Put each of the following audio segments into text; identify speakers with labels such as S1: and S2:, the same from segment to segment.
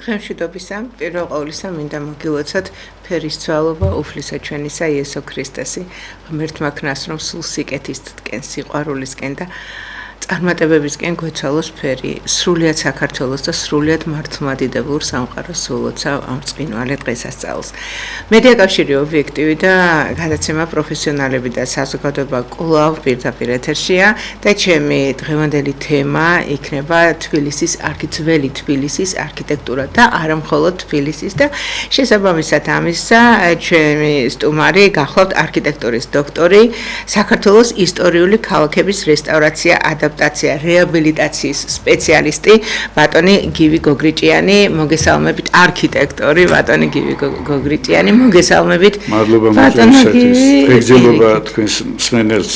S1: დღემშვიდობისა, პირველ ყოვლისა მინდა მოგილოცოთ ფერისცვალობა უფლისა ჩვენისა იესო ქრისტესი, ღმერთმა ქნას რომ სულ სიკეთისკენ, სიყვარულისკენ და წარმატებებისკენ გვეცვალოს ფერი, სრულიად საქართველოს და სრულიად მართლმადიდებულ სამყაროს სულოცავ ამ წმინვალე დღესასწაულს. მედია კავშირი ობიექტივი და გადაცემა პროფესიონალები და საზოგადოება კვლავ პირდაპირ ეთერშია და ჩემი დღევანდელი თემა იქნება თბილისის ძველი თბილისის არქიტექტურა და არა მხოლოდ თბილისის და შესაბამისად ამისა ჩემი სტუმარი გახლავთ არქიტექტურის დოქტორი, საქართველოს ისტორიული ქალაქების რესტავრაცია ადაპტაცია რეაბილიტაციის სპეციალისტი ბატონი გივი გოგრიჭიანი მოგესალმებით არქიტექტორი ბატონი გივი გოგრიჭიანი მოგესალმებით
S2: მადლობა მოწვევისათვის ეგზელობა თქვენს მსმენელს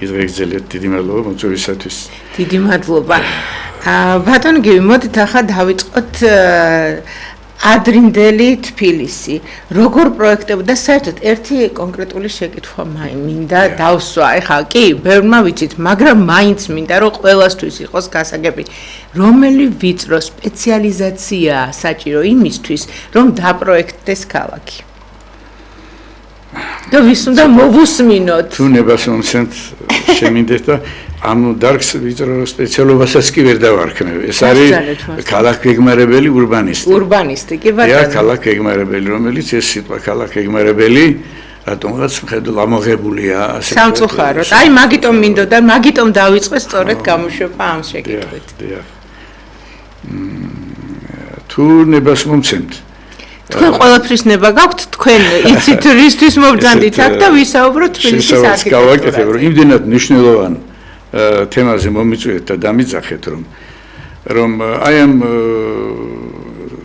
S2: იღეგზელეთ დიდი მადლობა მოწვევისათვის
S1: დიდი მადლობა ბატონი გივი მოდით ახლა დავიწყოთ ადრინდელი თბილისი როგორ პროექტებდა საერთოდ ერთი კონკრეტული შეკითხვა მინდა დავსვა ეხლა კი ბევრმა ვიცით მაგრამ მაინც მინდა რომ ყველასთვის იყოს გასაგები რომელი ვიწრო სპეციალიზაცია საჭირო იმისთვის რომ დაპროექტდეს ქალაქი და ვის უნდა მოვუსმინოთ
S2: თუ ნებას მომცემთ შემინდეთ და ამ დარგს ვიწრო სპეციალობასაც კი ვერ დავარქმევ. ეს არის ქალაქგეგმარებელი ურბანისტი. კი ბატონო. ქალაქგეგმარებელი, რომელიც ეს სიტყვა ქალაქგეგმარებელი რატომღაც მხედრ ამოღებულია ასე.
S1: სამწუხაროდ. აი მაგიტომ მინდოდა, მაგიტომ დავიწყე სწორედ გამოშვება ამ შეკითხვით.
S2: დიახ. თუ ნებას მომცემთ.
S1: თქვენ ყველაფრის ნება გაქვთ, თქვენ იცით რისთვის მობრძანდით აქ და ვისაუბროთ თბილისის არქიტექტურაზე.
S2: იმდენად მნიშვნელოვანი თემაზე მომიწვიეთ და დამიძახეთ რომ აი ამ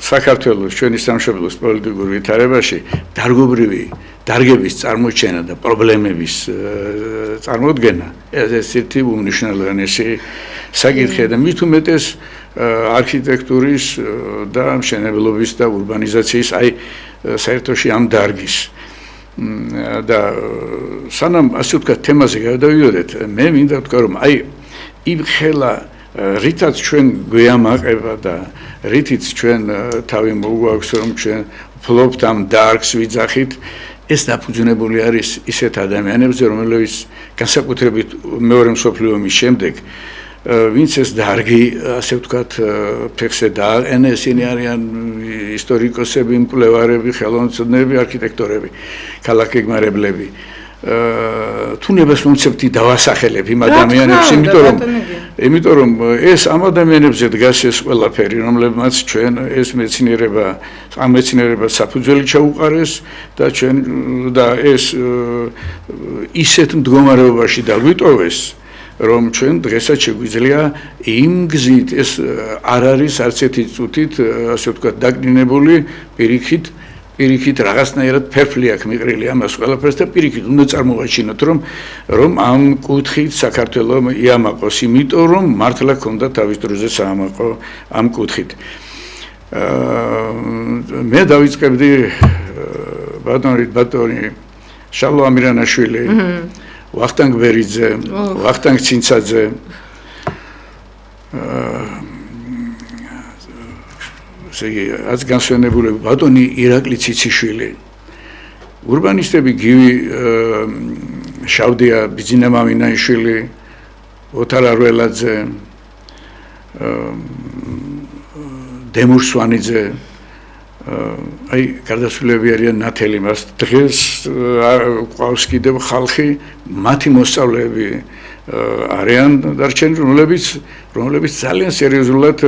S2: საქართველოს ჩვენი სამშობლოს პოლიტიკურ ვითარებაში დარგების წარმოჩენა და პრობლემების წარმოდგენა ეს ერთი უმნიშვნელოვანესი საკითხია და მით უმეტეს არქიტექტურის და მშენებლობის და ურბანიზაციის აი საერთოში ამ დარგის და სანამ ასე ვთქვათ თემაზე გადავიდოდეთ მე მინდა ვთქვა რომ აი იმ ხელა რითაც ჩვენ გვეამაყება და რითიც ჩვენ თავი მოგვაქვს რომ ჩვენ ფლობთ ამ დარგს ვიძახით ეს დაფუძნებული არის ისეთ ადამიანებზე რომლებიც განსაკუთრებით მეორე მსოფლიო ომის შემდეგ ვინც ეს დარგი ასე ვთქვათ ფეხზე დააყენა ისინი არიან ისტორიკოსები, მკვლევარები, ხელოვნებაცნები, არქიტექტორები, ქალაქგეგმარებლები. თუ ნებას მომცემთ დავასახელებ იმ ადამიანებს, იმიტომ რომ ეს ამ ადამიანებზე დგას ეს ყველაფერი, რომლებმაც ჩვენ ეს მეცნიერება საფუძველი ჩაუყარეს და ჩვენ და ეს ისეთ მდგომარეობაში დაგვიტოვეს რომ ჩვენ დღესაც შეგვიძლია იმ გზით ეს არ არის არც ერთი წუთით ასე ვთქვათ დაკნინებული პირიქით რაღაცნაირად ფერფლი აქვს მიყრილი ამას ყველაფერს და პირიქით უნდა წარმოვაჩინოთ რომ ამ კუთხით საქართველოს იამაყოს იმიტომ რომ მართლა ქონდა თავის დროზე საამაყო ამ კუთხით მე დავიწყებდი ბატონი შალო ამირანაშვილი ვახტანგ ბერიძე, ვახტანგ ცინცაძე, რაც განსვენებულები ბატონი ირაკლი ციციშვილი, ურბანისტები გივი შავდია ბიძინა მამინაიშვილი, ოთარ არველაძე, დემურ სვანიძე აი გარდაცვლილები არიან ნათელი მას დღეს ყავს კიდევ ხალხი მათი მოსწავლეები არიან დარჩენილი რომლებიც ძალიან სერიოზულად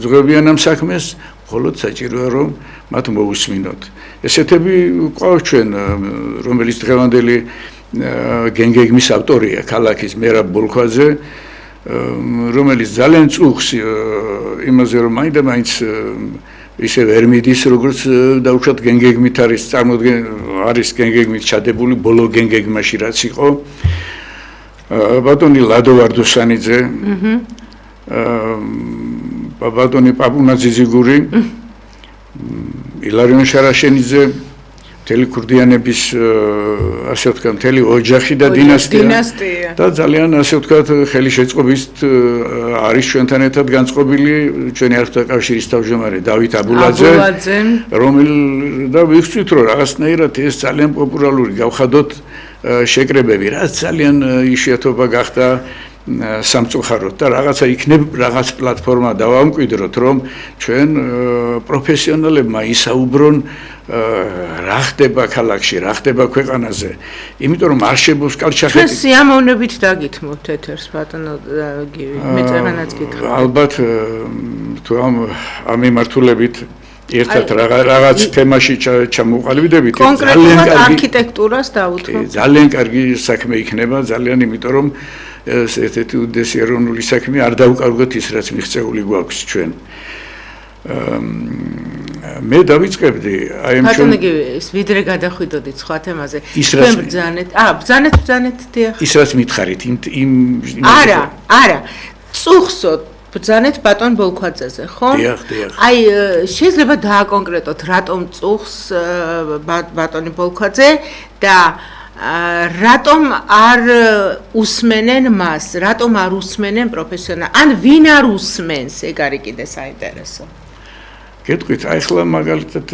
S2: ზღებიან ამ საქმეს მხოლოდ საჭიროა რომ მათ მოусმინოთ ესეთები ყავს ჩვენ რომელიც დღევანდელი გენგეგმის ავტორია ქალაქის მერაბ ბოლქვაძე რომელიც ძალიან წუხს იმაზე რომ მაინც ისე ვერ მიდის როგორც დავუშვათ გენგეგმით არის არის გენგეგმით ჩადებული ბოლო გენგეგმაში რაც იყო ბატონი ლადო ვარდოსანიძე ბატონი პაპუნა ძიზიგური ილარიონ შარაშენიძე მთელი ქურდიანების ასე ვთქვათ, მთელი ოჯახი და დინასტია და ძალიან ასე ვთქვათ, ხელშეწყობით არის ჩვენთან ერთად განწყობილი ჩვენი არხთა კავშირის თავმჯდომარე დავით აბულაძე, და ვიხსვით, რომ რაღაცნაირად ეს ძალიან პოპულარული გავხადოთ შეკრებები, რაც ძალიან იშვიათობა გახდა სამწუხაროდ და რაღაცა იქნებ რაღაც პლატფორმა დავამკვიდროთ, რომ ჩვენ პროფესიონალებმა ისაუბრონ რა ხდება ქალაქში, რა ხდება ქვეყანაზე. იმიტომ რომ არ შეგოს კალჩახეთი.
S1: ჩვენ სიამოვნებით დაგითმობთ ეთერს ბატონო გივი. მე წერანაც გითხრა.
S2: ალბათ თუ ამ მიმართულებით ერთად რაღაც თემაში ჩამოვყალიბდებით,
S1: კონკრეტულად არქიტექტურას დავუთმობ.
S2: ძალიან კარგი საქმე იქნება, ძალიან, იმიტომ რომ ეს ერთ-ერთი უდიდესი ეროვნული საქმე არ დავუკარგოთ ის, რაც მიღწეული გვაქვს ჩვენ. მე დავიწყებდი აი ამ
S1: ჩვენ ვიდრე გადახვიდოდით სხვა თემაზე. ჩვენ ბრძანეთ დიახ.
S2: ის რაც მითხარით იმ
S1: არა. წუხსო ბრძანეთ ბატონ ბოლქვაძეზე, ხო?
S2: დიახ.
S1: აი შეიძლება დააკონკრეტოთ, რატომ წუხს ბატონი ბოლქვაძე და რატომ არ უსმენენ მას, რატომ არ უსმენენ პროფესიონალ, ან ვინ არ usmens, ეგ არის კიდე საინტერესო.
S2: გეტყვით, აი ხლა მაგალითად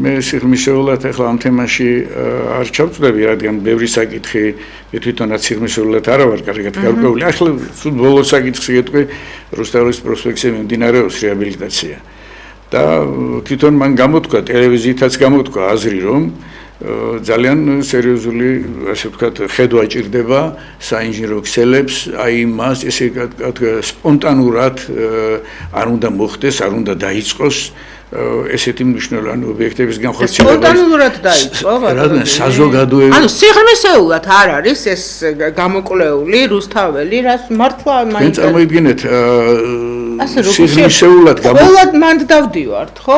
S2: მე სიღრმისეულად ახლა ამ თემაში არ ჩავწვდები, რადგან ბევრი საკითხი მე თვითონაც სიღრმისეულად არა ვარ კარგად გარკვეული. ახლა სულ ბოლო საკითხი გეტყვი, რუსთაველის პროსპექტზე მიმდინარეობს რეაბილიტაცია. და თვითონ მან გამოთქვა, ტელევიზიითაც გამოთქვა აზრი, რომ ძალიან სერიოზული, ასე ვთქვათ, ხედვა ჭირდება საინჟინრო ქსელებს, აი მას ესე სპონტანურად არ უნდა მოხდეს, არ უნდა დაიწყოს ესეთი მნიშვნელოვანი ობიექტების განხორციელება.
S1: სპონტანურად დაიწყო,
S2: რადგან საზოგადოება
S1: ანუ სიღრმისეულად არ არის ეს გამოკვლეული რუსთაველი, რაც მართლა
S2: მაინც წარმოიდგინეთ სიღრმისეულად
S1: ყველად მანდ დავდივართ, ხო?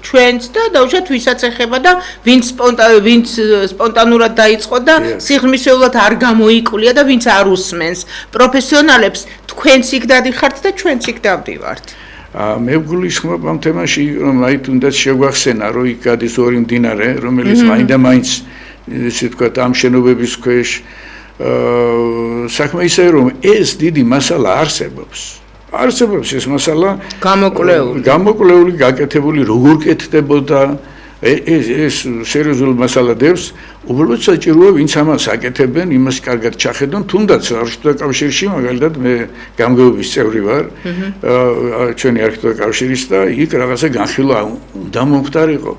S1: ჩვენც და დაუშვათ ვისაც ეხება და ვინც სპონტანურად დაიწყო და სიღრმისეულად არ გამოიკვლია და ვინც არ უსმენს პროფესიონალებს, თქვენც იქ დადიხართ და ჩვენც იქ დავდივართ.
S2: მე ვგულისხმობ ამ თემაში, რომ აი თუნდაც შეგვახსენა, რომ იქ გადის ორი მდინარე, რომელიც მაინდა-მაინც ისე ვთქვათ, ამ შენობების ქვეშ საქმე ისე რომ ეს დიდი მასალა არსებობს ეს მასალა გამოკვლეული, გაკეთებული, როგორ კეთდებოდა ეს სერიოზული მასალა დევს, უბრალოდ საჭიროა ვინც ამას აკეთებენ, იმას კარგად ჩახედონ, თუნდაც არქიტექტურა კავშირში, მაგალითად მე გამგეობის წევრი ვარ, ჩვენი არქიტექტურა კავშირის და იქ რაღაცა განხილვა უნდა მომხდარიყო.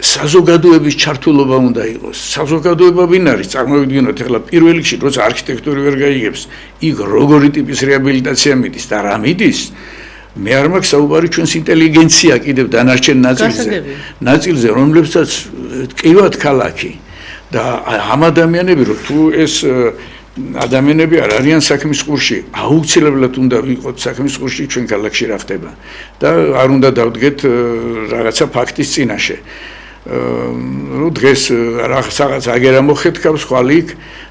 S2: საზოგადოების ჩართულობა უნდა იყოს. საზოგადოება ვინ არის? წარმოვიდგინოთ, ახლა პირველ რიგში, როცა არქიტექტორი ვერ გაიგებს, იქ როგორი ტიპის რეაბილიტაცია მიდის და რა მიდის? მე არ მაქვს საუბარი ჩვენს ინტელიგენცია კიდევ დანარჩენ ნაწილზე, რომლებსაც ტკივათ ქალაქი და ამ ადამიანები, რომ თუ ეს ადამიანები არ არიან საქმის ყურში, აუცილებლად უნდა ვიყოთ საქმის ყურში ჩვენ ქალაქში რა ხდება და არ უნდა დავდგეთ რაღაცა ფაქტის წინაშე. დღეს რაღაც აგერა მოხეთქავს ხვალიქ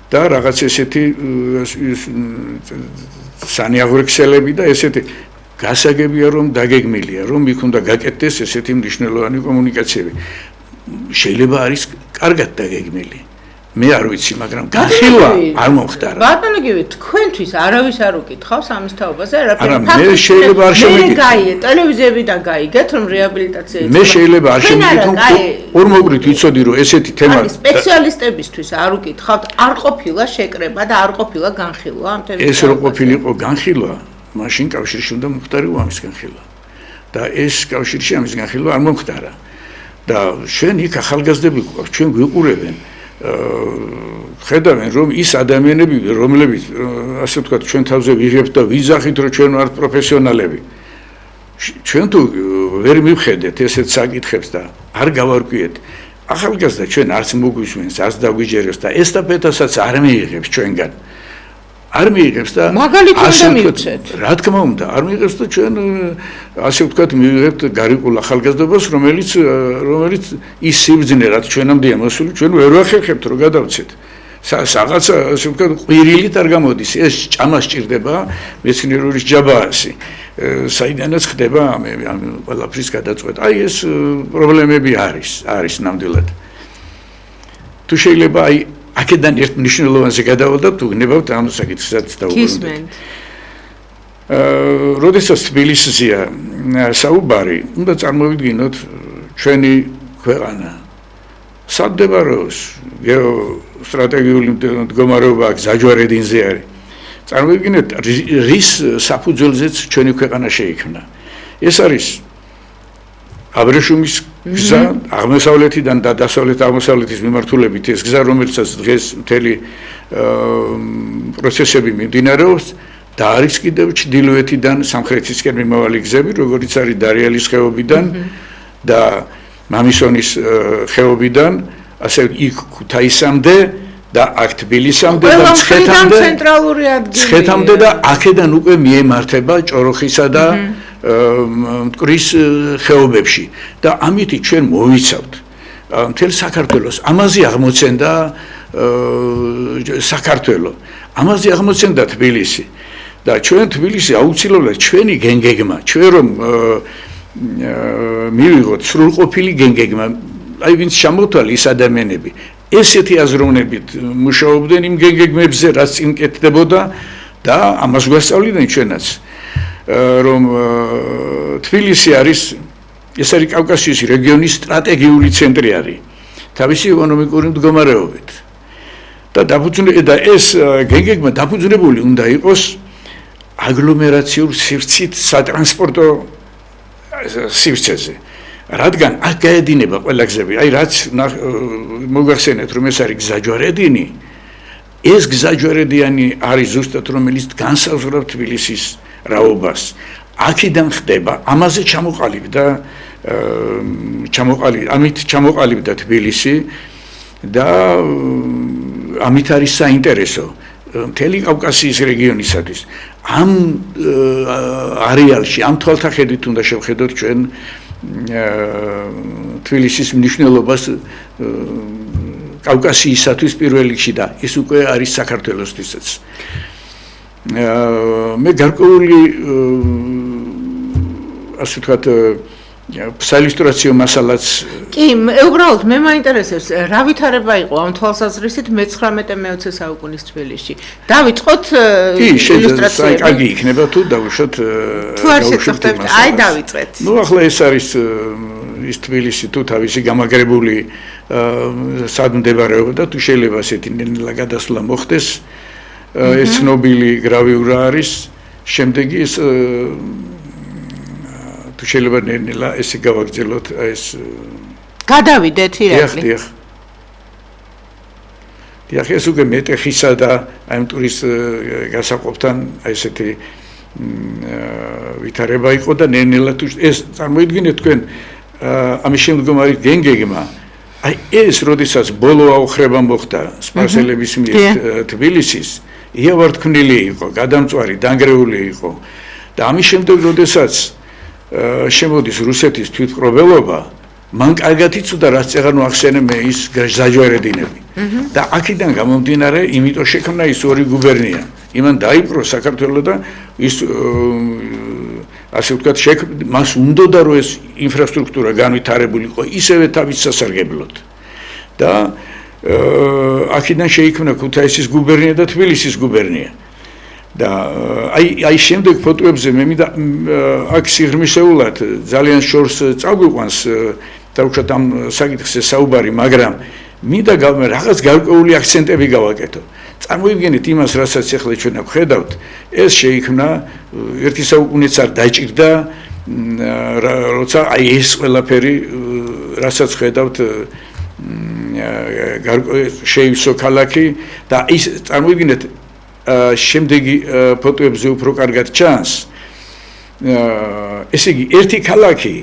S2: და რაღაც ესეთი სანიაღვრექსელები და ესეთი გასაგებია რომ დაგეგმილია, რომ იქ უნდა გაკეთდეს ესეთი მნიშვნელოვანი კომუნიკაციები. შეიძლება არის კარგად დაგეგმილი. მე არ ვიცი, მაგრამ განხილვა არ მომხდარა.
S1: ბატონო გივი, თქვენთვის არავის არ უკითხავს ამის თაობაზე,
S2: არა, მე შეიძლება არ შემიგეთ.
S1: ტელევიზიებიდან გაიგეთ, რომ რეაბილიტაცია
S2: მე შეიძლება არ შემიგეთ, რომ ორმოგვით ვიცოდი, რომ ესეთი თემა
S1: სპეციალისტებისთვის არ უკითხავთ, არ ყოფილა შეკრება და არ ყოფილა განხილვა ამ თემის.
S2: ეს რო ყოფილიყო განხილვა, მაშინ კავშირში უნდა მომხდარიყო ამის განხილვა. და ეს კავშირში ამის განხილვა არ მომხდარა. და ჩვენ იქ ახალგაზრდები გვყავს, ჩვენ გვიყურებენ. ხედავენ რომ ის ადამიანები რომლებიც ასე ვთქვათ ჩვენ თავზე ვიღებთ და ვიზახით რომ ჩვენ ვართ პროფესიონალები ჩვენ თუ ვერ მივხედეთ ესეთ საკითხებს და არ გავარკვიეთ ახალგაზრდა ჩვენ არც მოგვისმენს არც დაგვიჯერებს და ესტაფეტასაც არ მიიღებს ჩვენგან არ მიიღებს და
S1: მაგალითი უნდა მივცეთ
S2: რა თქმა უნდა არ მიიღებს და ჩვენ ასე ვთქვათ მივიღებთ გარიყულ ახალგაზრდობას რომელიც ის სიბძნე რაც ჩვენამდეა მოსული ჩვენ ვერ ვახერხებთ რომ გადავცეთ რაღაც ასე ვთქვათ, ყვირილით არ გამოდის, ეს ჭამა სჭირდება, მეცნიერული ჯაბაასი. საიდანაც ხდება ამ ყველაფრის გადაწყვეტა. აი ეს პრობლემები არის ნამდვილად. თუ შეიძლება აი აქედან ერთ მნიშვნელოვანზე გადავალდოთ, თუ გნებავთ ამ საკითხსაც დავუბრუნდეთ. როდესაც თბილისზეა საუბარი, უნდა წარმოვიდგინოთ ჩვენი ქვეყანა. სად მდებარეობს გეოსტრატეგიული მდგომარეობა აქ ზაჯვარედინზე არის. წარმოვიდგინეთ, რის საფუძველზეც ჩვენი ქვეყანა შეიქმნა. ეს არის აბრეშუმის გზა აღმოსავლეთიდან და დასავლეთ-აღმოსავლეთის მიმართულებით ეს გზა, რომელსაც დღეს მთელი პროცესები მიმდინარეობს და არის კიდევ ჩრდილოეთიდან სამხრეთისკენ მიმავალი გზები, როგორც არის დარიალის ხეობიდან და მამისონის ხეობიდან, ასე იქ ქუთაისამდე და აქ თბილისამდე და ცხეთამდე და აქედან უკვე მიემართება ჭოროხისა და მტკვრის ხეობებში და ამით ჩვენ მოვიცავთ მთელ საქართველოს. ამაზე აღმოცენდა საქართველო, ამაზე აღმოცენდა თბილისი და ჩვენ თბილისი აუცილებლად ჩვენი გენგეგმა, ჩვენ რომ მივიღოთ სრულყოფილი გენგეგმა, აი ვინც ჩამოთვალ ის ადამიანები ესეთი აზროვნებით მუშაობდნენ იმ გენგეგმებზე, რაც იმკეთდებოდა და ამას გვასწავლდნენ ჩვენაც, რომ თბილისი არის ეს არის კავკასიის რეგიონის სტრატეგიული ცენტრი არის თავისი ეკონომიკური მდგომარეობით და ეს გენგეგმა დაფუძნებული უნდა იყოს აგლომერაციულ სივრცით სატრანსპორტო სივრცეზე. რადგან აქ გაედინება ყველა გზები, აი რაც მოგახსენეთ, რომ ეს არის გზაჯვარედინი, ეს გზაჯვარედინი არის ზუსტად რომელიც განსაზღვრავს თბილისის რაობას. აქედან ხდება, ამაზე ამით ჩამოყალიბდა თბილისი და ამით არის საინტერესო მთელი კავკასიის რეგიონისათვის. ამ არეალში, ამ თვალთახედვით უნდა შევხედოთ ჩვენ თბილისის მნიშვნელობას კავკასიისათვის პირველ რიგში და ეს უკვე არის საქართველოსთვისაც. მე გარკვეული ასე ვთქვათ საილუსტრაციო მასალაც
S1: კი, უბრალოდ მე მაინტერესებს რა ვითარება იყო ამ თვალსაზრისით მე-19-20 საუკუნის თბილისში. დავიწყოთ ილუსტრაციები.
S2: კი, კარგი იქნება თუ დავუშვათ
S1: თუ არ შეწყვეტებთ, აი დავიწყეთ.
S2: ნუ ახლა ეს არის ის თბილისი თუ თავისი გამაგრებული სად მდებარეობა და თუ შეიძლება ასეთი ნელა გადასვლა მოხდეს, ეს ცნობილი გრავიურა არის, შემდეგი ეს თუ შეიძლება ნელა ესე გავაგრძელოთ ეს
S1: გადავიდეთ ირაკლი.
S2: დიახ, ეს უკვე მეტეხისა და აი მტვრის გასაყოფთან ესეთი ვითარება იყო და ნელა თუ ეს წარმოიდგინეთ თქვენ ამის შემდგომ არის გენგეგმა. აი ეს როდესაც ბოლო აუხრება მოხდა სპარსელების მიერ თბილისის, იავართქმნილი იყო, გადამწვარი, დანგრეული იყო და ამის შემდეგ როდესაც შემოდის რუსეთის თვითმკვლელობა, მან კარგად იცოდა რაც წეღანო ახსენე მე ის ზაჯვარედინები და აქედან გამომდინარე იმიტომ შექმნა ის ორი გუბერნია. იმან დაიპყრო საქართველო და ის ასე ვთქვათ მას უნდოდა რომ ეს ინფრასტრუქტურა განვითარებულიყო ისევე თავის სასარგებლოდ და აქედან შეიქმნა ქუთაისის გუბერნია და თბილისის გუბერნია. და აი შემდეგ ფოტოებზე მე მინდა აქ სიღრმისეულად ძალიან შორს წაგვიყვანს დავუშვათ ამ საკითხზე საუბარი, მაგრამ მინდა რაღაც გარკვეული აქცენტები გავაკეთო. წარმოიდგინეთ იმას, რასაც ახლა ჩვენ ვხედავთ, ეს შეიქმნა ერთი საუკუნეც არ დაჭირდა, როცა აი ეს ყველაფერი, რასაც ხედავთ შეივსო ქალაქი და ის წარმოიდგინეთ შემდეგი ფოტოებზე უფრო კარგად ჩანს. ესე იგი, ერთი ქალაქი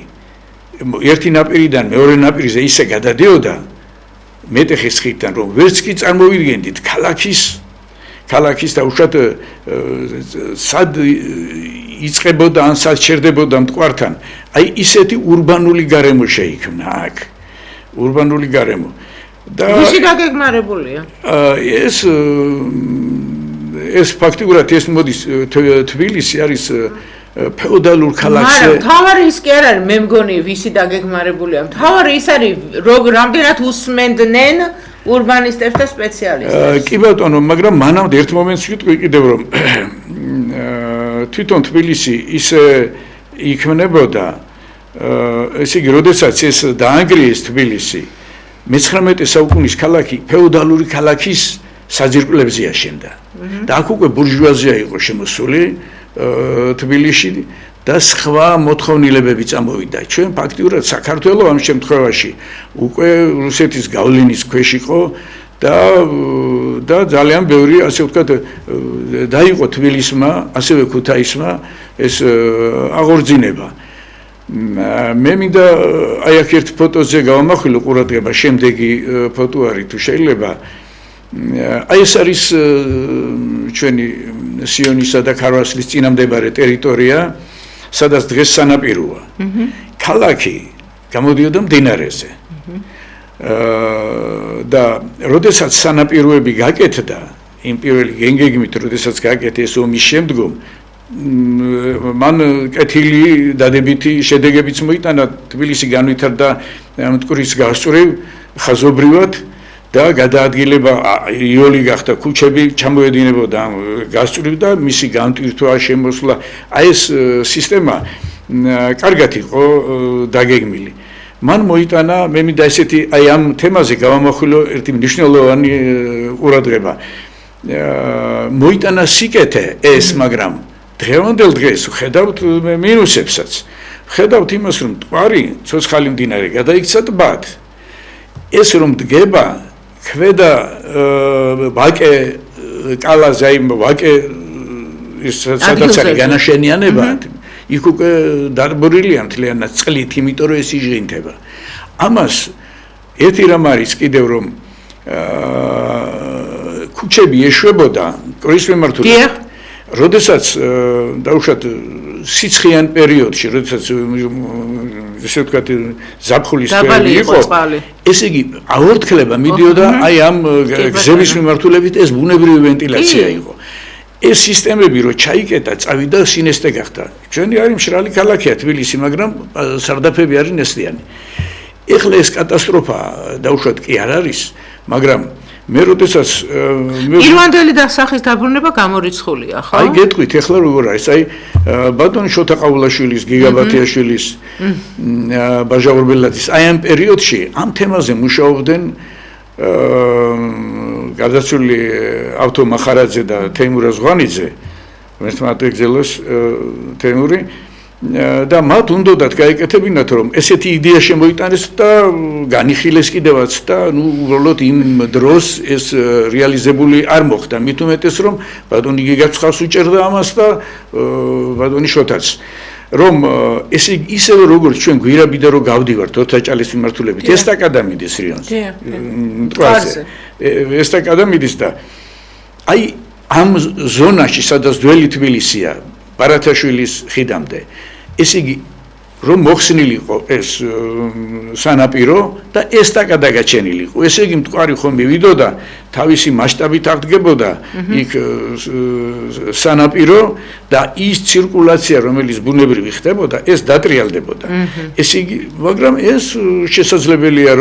S2: ერთი ნაპირიდან მეორე ნაპირზე ისე გადადიოდა მეტეხის ხიდთან, რომ ვერც კი წარმოვიდგენდით ქალაქის და უშუალოდ სად იწყებოდა ან სად ჩერდებოდა მტკვართან. აი ისეთი ურბანული გარემო შეიქმნა აქ. ურბანული გარემო. და
S1: ვისი გაგეგმარებულია?
S2: ეს ფაქტიურად ეს მოდის თბილისი არის ფეოდალურ ქალაქზე.
S1: მაგრამ თავარი ის კი არ არის, მე მგონი ვისი დაგეგმარებულია. თავარი ის არის, რამდენად usmenდნენ урбанистებს და სპეციალისტებს.
S2: კი ბატონო, მაგრამ მანამდე ერთ მომენტს ვიტყვი კიდევ რომ თვითონ თბილისი ისე იქმნებოდა, ესე იგი, როდესაც ეს დაანგრიეს თბილისი, მე-19 საუკუნის ქალაქი ფეოდალური ქალაქის საძირკვლებზე აშენდა. და აქ უკვე ბურჟუაზია იყო შემოსული თბილისში და სხვა მოთხოვნილებები წამოვიდა. ჩვენ ფაქტიურად საქართველოს ამ შემთხვევაში უკვე რუსეთის გავლენის ქვეშ იყო და ძალიან ბევრი, ასე ვთქვათ, დაიყო თბილისმა, ასევე ქუთაისმა ეს აღორძინება. მე მინდა აი აქ ერთ ფოტოზე გავამახვილო ყურადღება, შემდეგი ფოტო არის თუ შეიძლება. აი ეს არის ჩვენი სიონისა და ქარვასლის წინამდებარე ტერიტორია, სადაც დღეს სანაპიროა. ქალაქი გამოდიოდა მდინარეზე. და როდესაც სანაპიროები გაკეთდა, იმ პირველი გენგეგმით, როდესაც გაკეთეს ომის შემდგომ, მან კეთილი დადებითი შედეგებიც მოიტანა, თბილისი განვითარდა მტკვრის გასწვრივ ხაზობრივად და გადაადგილება იოლი გახდა, ქუჩები ჩამოედინებოდა გასწვრივ და მისი განტვირთვა, შემოსვლა, აი ეს სისტემა კარგად იყო დაგეგმილი. მან მოიტანა, მე მინდა ესეთი აი ამ თემაზე გავამახვილო ერთი მნიშვნელოვანი ყურადღება. მოიტანა სიკეთე ეს, მაგრამ დღევანდელ დღეს ხედავთ მინუსებსაც. ხედავთ იმას, რომ მტკვარი, ცოცხალი მდინარე გადაიქცა ტბად. ეს რომ დგება ქვედა ვაკე კალაზე, აი ვაკე სადაც არის განაშენიანება, იქ უკვე დარბორილია მთლიანად წყლით, იმიტომ რომ ეს იჟღინთება. ამას ერთი რამ არის კიდევ რომ ქუჩები ეშვებოდა მტკვრის მიმართულებით. როდესაც დაუშვათ სიცხიან პერიოდში, როდესაც ესე ვთქვათ ზაფხულის პერიოდი იყო, ესე იგი აორთქლება მიდიოდა აი ამ გზების მიმართულებით, ეს ბუნებრივი ვენტილაცია იყო. ეს სისტემები რო ჩაიკეტა, წავიდა სინესტე გახდა. ჩვენი არის მშრალი ქალაქია თბილისი, მაგრამ სარდაფები არის ნესტიანი. ეხლა ეს კატასტროფა დაუშვათ კი არ არის, მაგრამ მე როდესაც
S1: ირვანდელი და სახის დაბრუნება გამორიცხულია, ხო?
S2: აი გეტყვით, ეხლა როგორ არის? აი ბატონ შოთა ყაულაშვილის, გიგაბათიაშვილის, ბაჟა ორბელაძის, აი ამ პერიოდში ამ თემაზე მუშაობდნენ გარდაცვლილი ავთო მახარაძე და თეიმურა ზღვანიძე, ერთმანეთ ეგზელოს თეიმური და მათ უნდათ გაეკეთებინათ, რომ ესეთი იდეა შემოიტანეს და განიხილეს კიდევაც და ნუ უბრალოდ იმ დროს ეს რეალიზებული არ მოხდა. მით უმეტეს, რომ ბატონი გიგაცხავს უჭერდა ამას და ბატონი შოთაც. რომ ესე ისევე როგორც ჩვენ გვირაბიდან რო გავდივართ ოთაჭალის მიმართულებით, ესტაკადა მიდის რიონზე. მტკვარზე. ესტაკადა მიდის და აი ამ ზონაში, სადაც ძველი თბილისია, ბარათაშვილის ხიდამდე, ესე იგი რომ მოხსნილი იყო ეს სანაპირო და ესტაკადა გაჩენილი იყო. ესე იგი მტკვარი ხომ მივიდოდა, თავისი მასშტაბით აღდგებოდა იქ სანაპირო და ის ცირკულაცია, რომელიც ბუნებრივი ხდებოდა, ეს დატრიალდებოდა. ესე იგი, მაგრამ ეს შესაძლებელია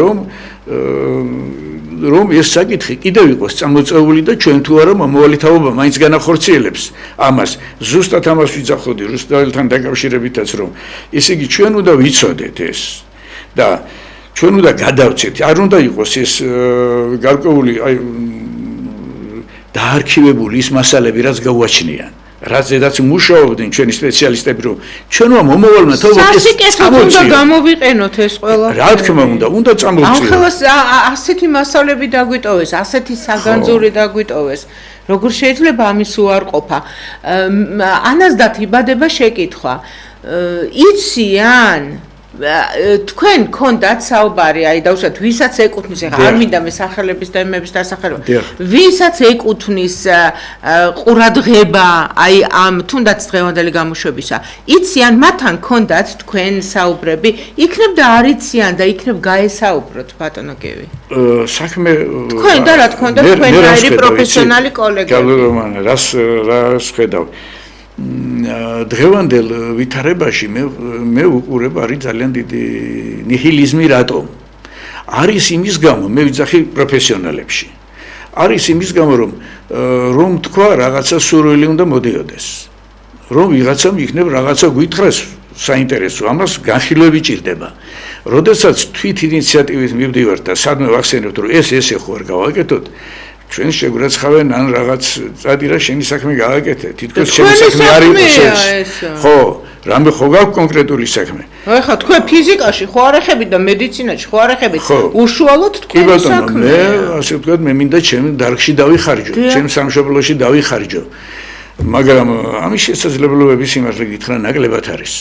S2: რომ ეს საკითხი კიდევ იყოს წამოწეული და ჩვენ თუ არა მომავალი თაობა მაინც განახორციელებს ამას. ზუსტად ამას ვიძახოდი რუსთაველთან დაკავშირებითაც, რომ ესე იგი ჩვენ უნდა ვიცოდეთ ეს და ჩვენ უნდა გადავცეთ. არ უნდა იყოს ეს გარკვეული აი დაარქივებული ის მასალები, რაც გაუაჩნიან. რაც ზედაც მუშაობდნენ ჩვენი სპეციალისტები, რომ ჩვენმა მომავალმა თაობა ეს
S1: უნდა გამოვიყენოთ ეს ყველა.
S2: რა თქმა უნდა წამოვწიოთ.
S1: ახლა ასეთი მასალები დაგვიტოვეს, ასეთი საგანძური დაგვიტოვეს. როგორ შეიძლება ამის უარყოფა? ანას დათიბადება შეკითხვა. იციან თქვენ გქონდათ საუბარი, აი დავუშვათ, ვისაც ეკუთვნის, ახლა არ მინდა მე სახელების და იმების დასახელება. ვისაც ეკუთვნის ყურადღება, აი ამ თუნდაც დღევანდელი გამოშვებისა, იციან მათთან გქონდათ თქვენ საუბრები, იქნებ და არ იციან და იქნებ გაესაუბროთ ბატონო გევი.
S2: საქმე
S1: თქვენ და რა თქმა უნდა თქვენაირი პროფესიონალი კოლეგები.
S2: რას ხედავ? დღევანდელ ვითარებაში მე უყურებ არის ძალიან დიდი ნიჰილიზმი რატომ? არის იმის გამო, მე ვიძახი პროფესიონალებში. არის იმის გამო, რომ თქვა რაღაცა სურვილი უნდა მოდიოდეს. რომ ვიღაცამ იქნებ რაღაცა გვითხრას საინტერესო, ამას განხილვები ჭირდება. როდესაც თვით ინიციატივით მივდივართ და სადმე ვახსენებთ, რომ ეს ხო არ გავაკეთოთ, ჩვენ შეგვრაცხავენ ან რაღაც წადირა შენი საქმე გააკეთე. თითქოს შენი საქმე არ იყოს ეს. ხო, რამე ხო გაქვს კონკრეტული საქმე.
S1: ახლა თქვენ ფიზიკაში ხო არ ეხებით და მედიცინაში ხო არ ეხებით. უშუალოდ თქვენი საქმე.
S2: მე ასე ვთქვათ, მე მინდა ჩემ დარგში დავიხარჯო, ჩემ სამშობლოში დავიხარჯო. მაგრამ ამის შესაძლებლობები სიმართლე გითხრა ნაკლებად არის.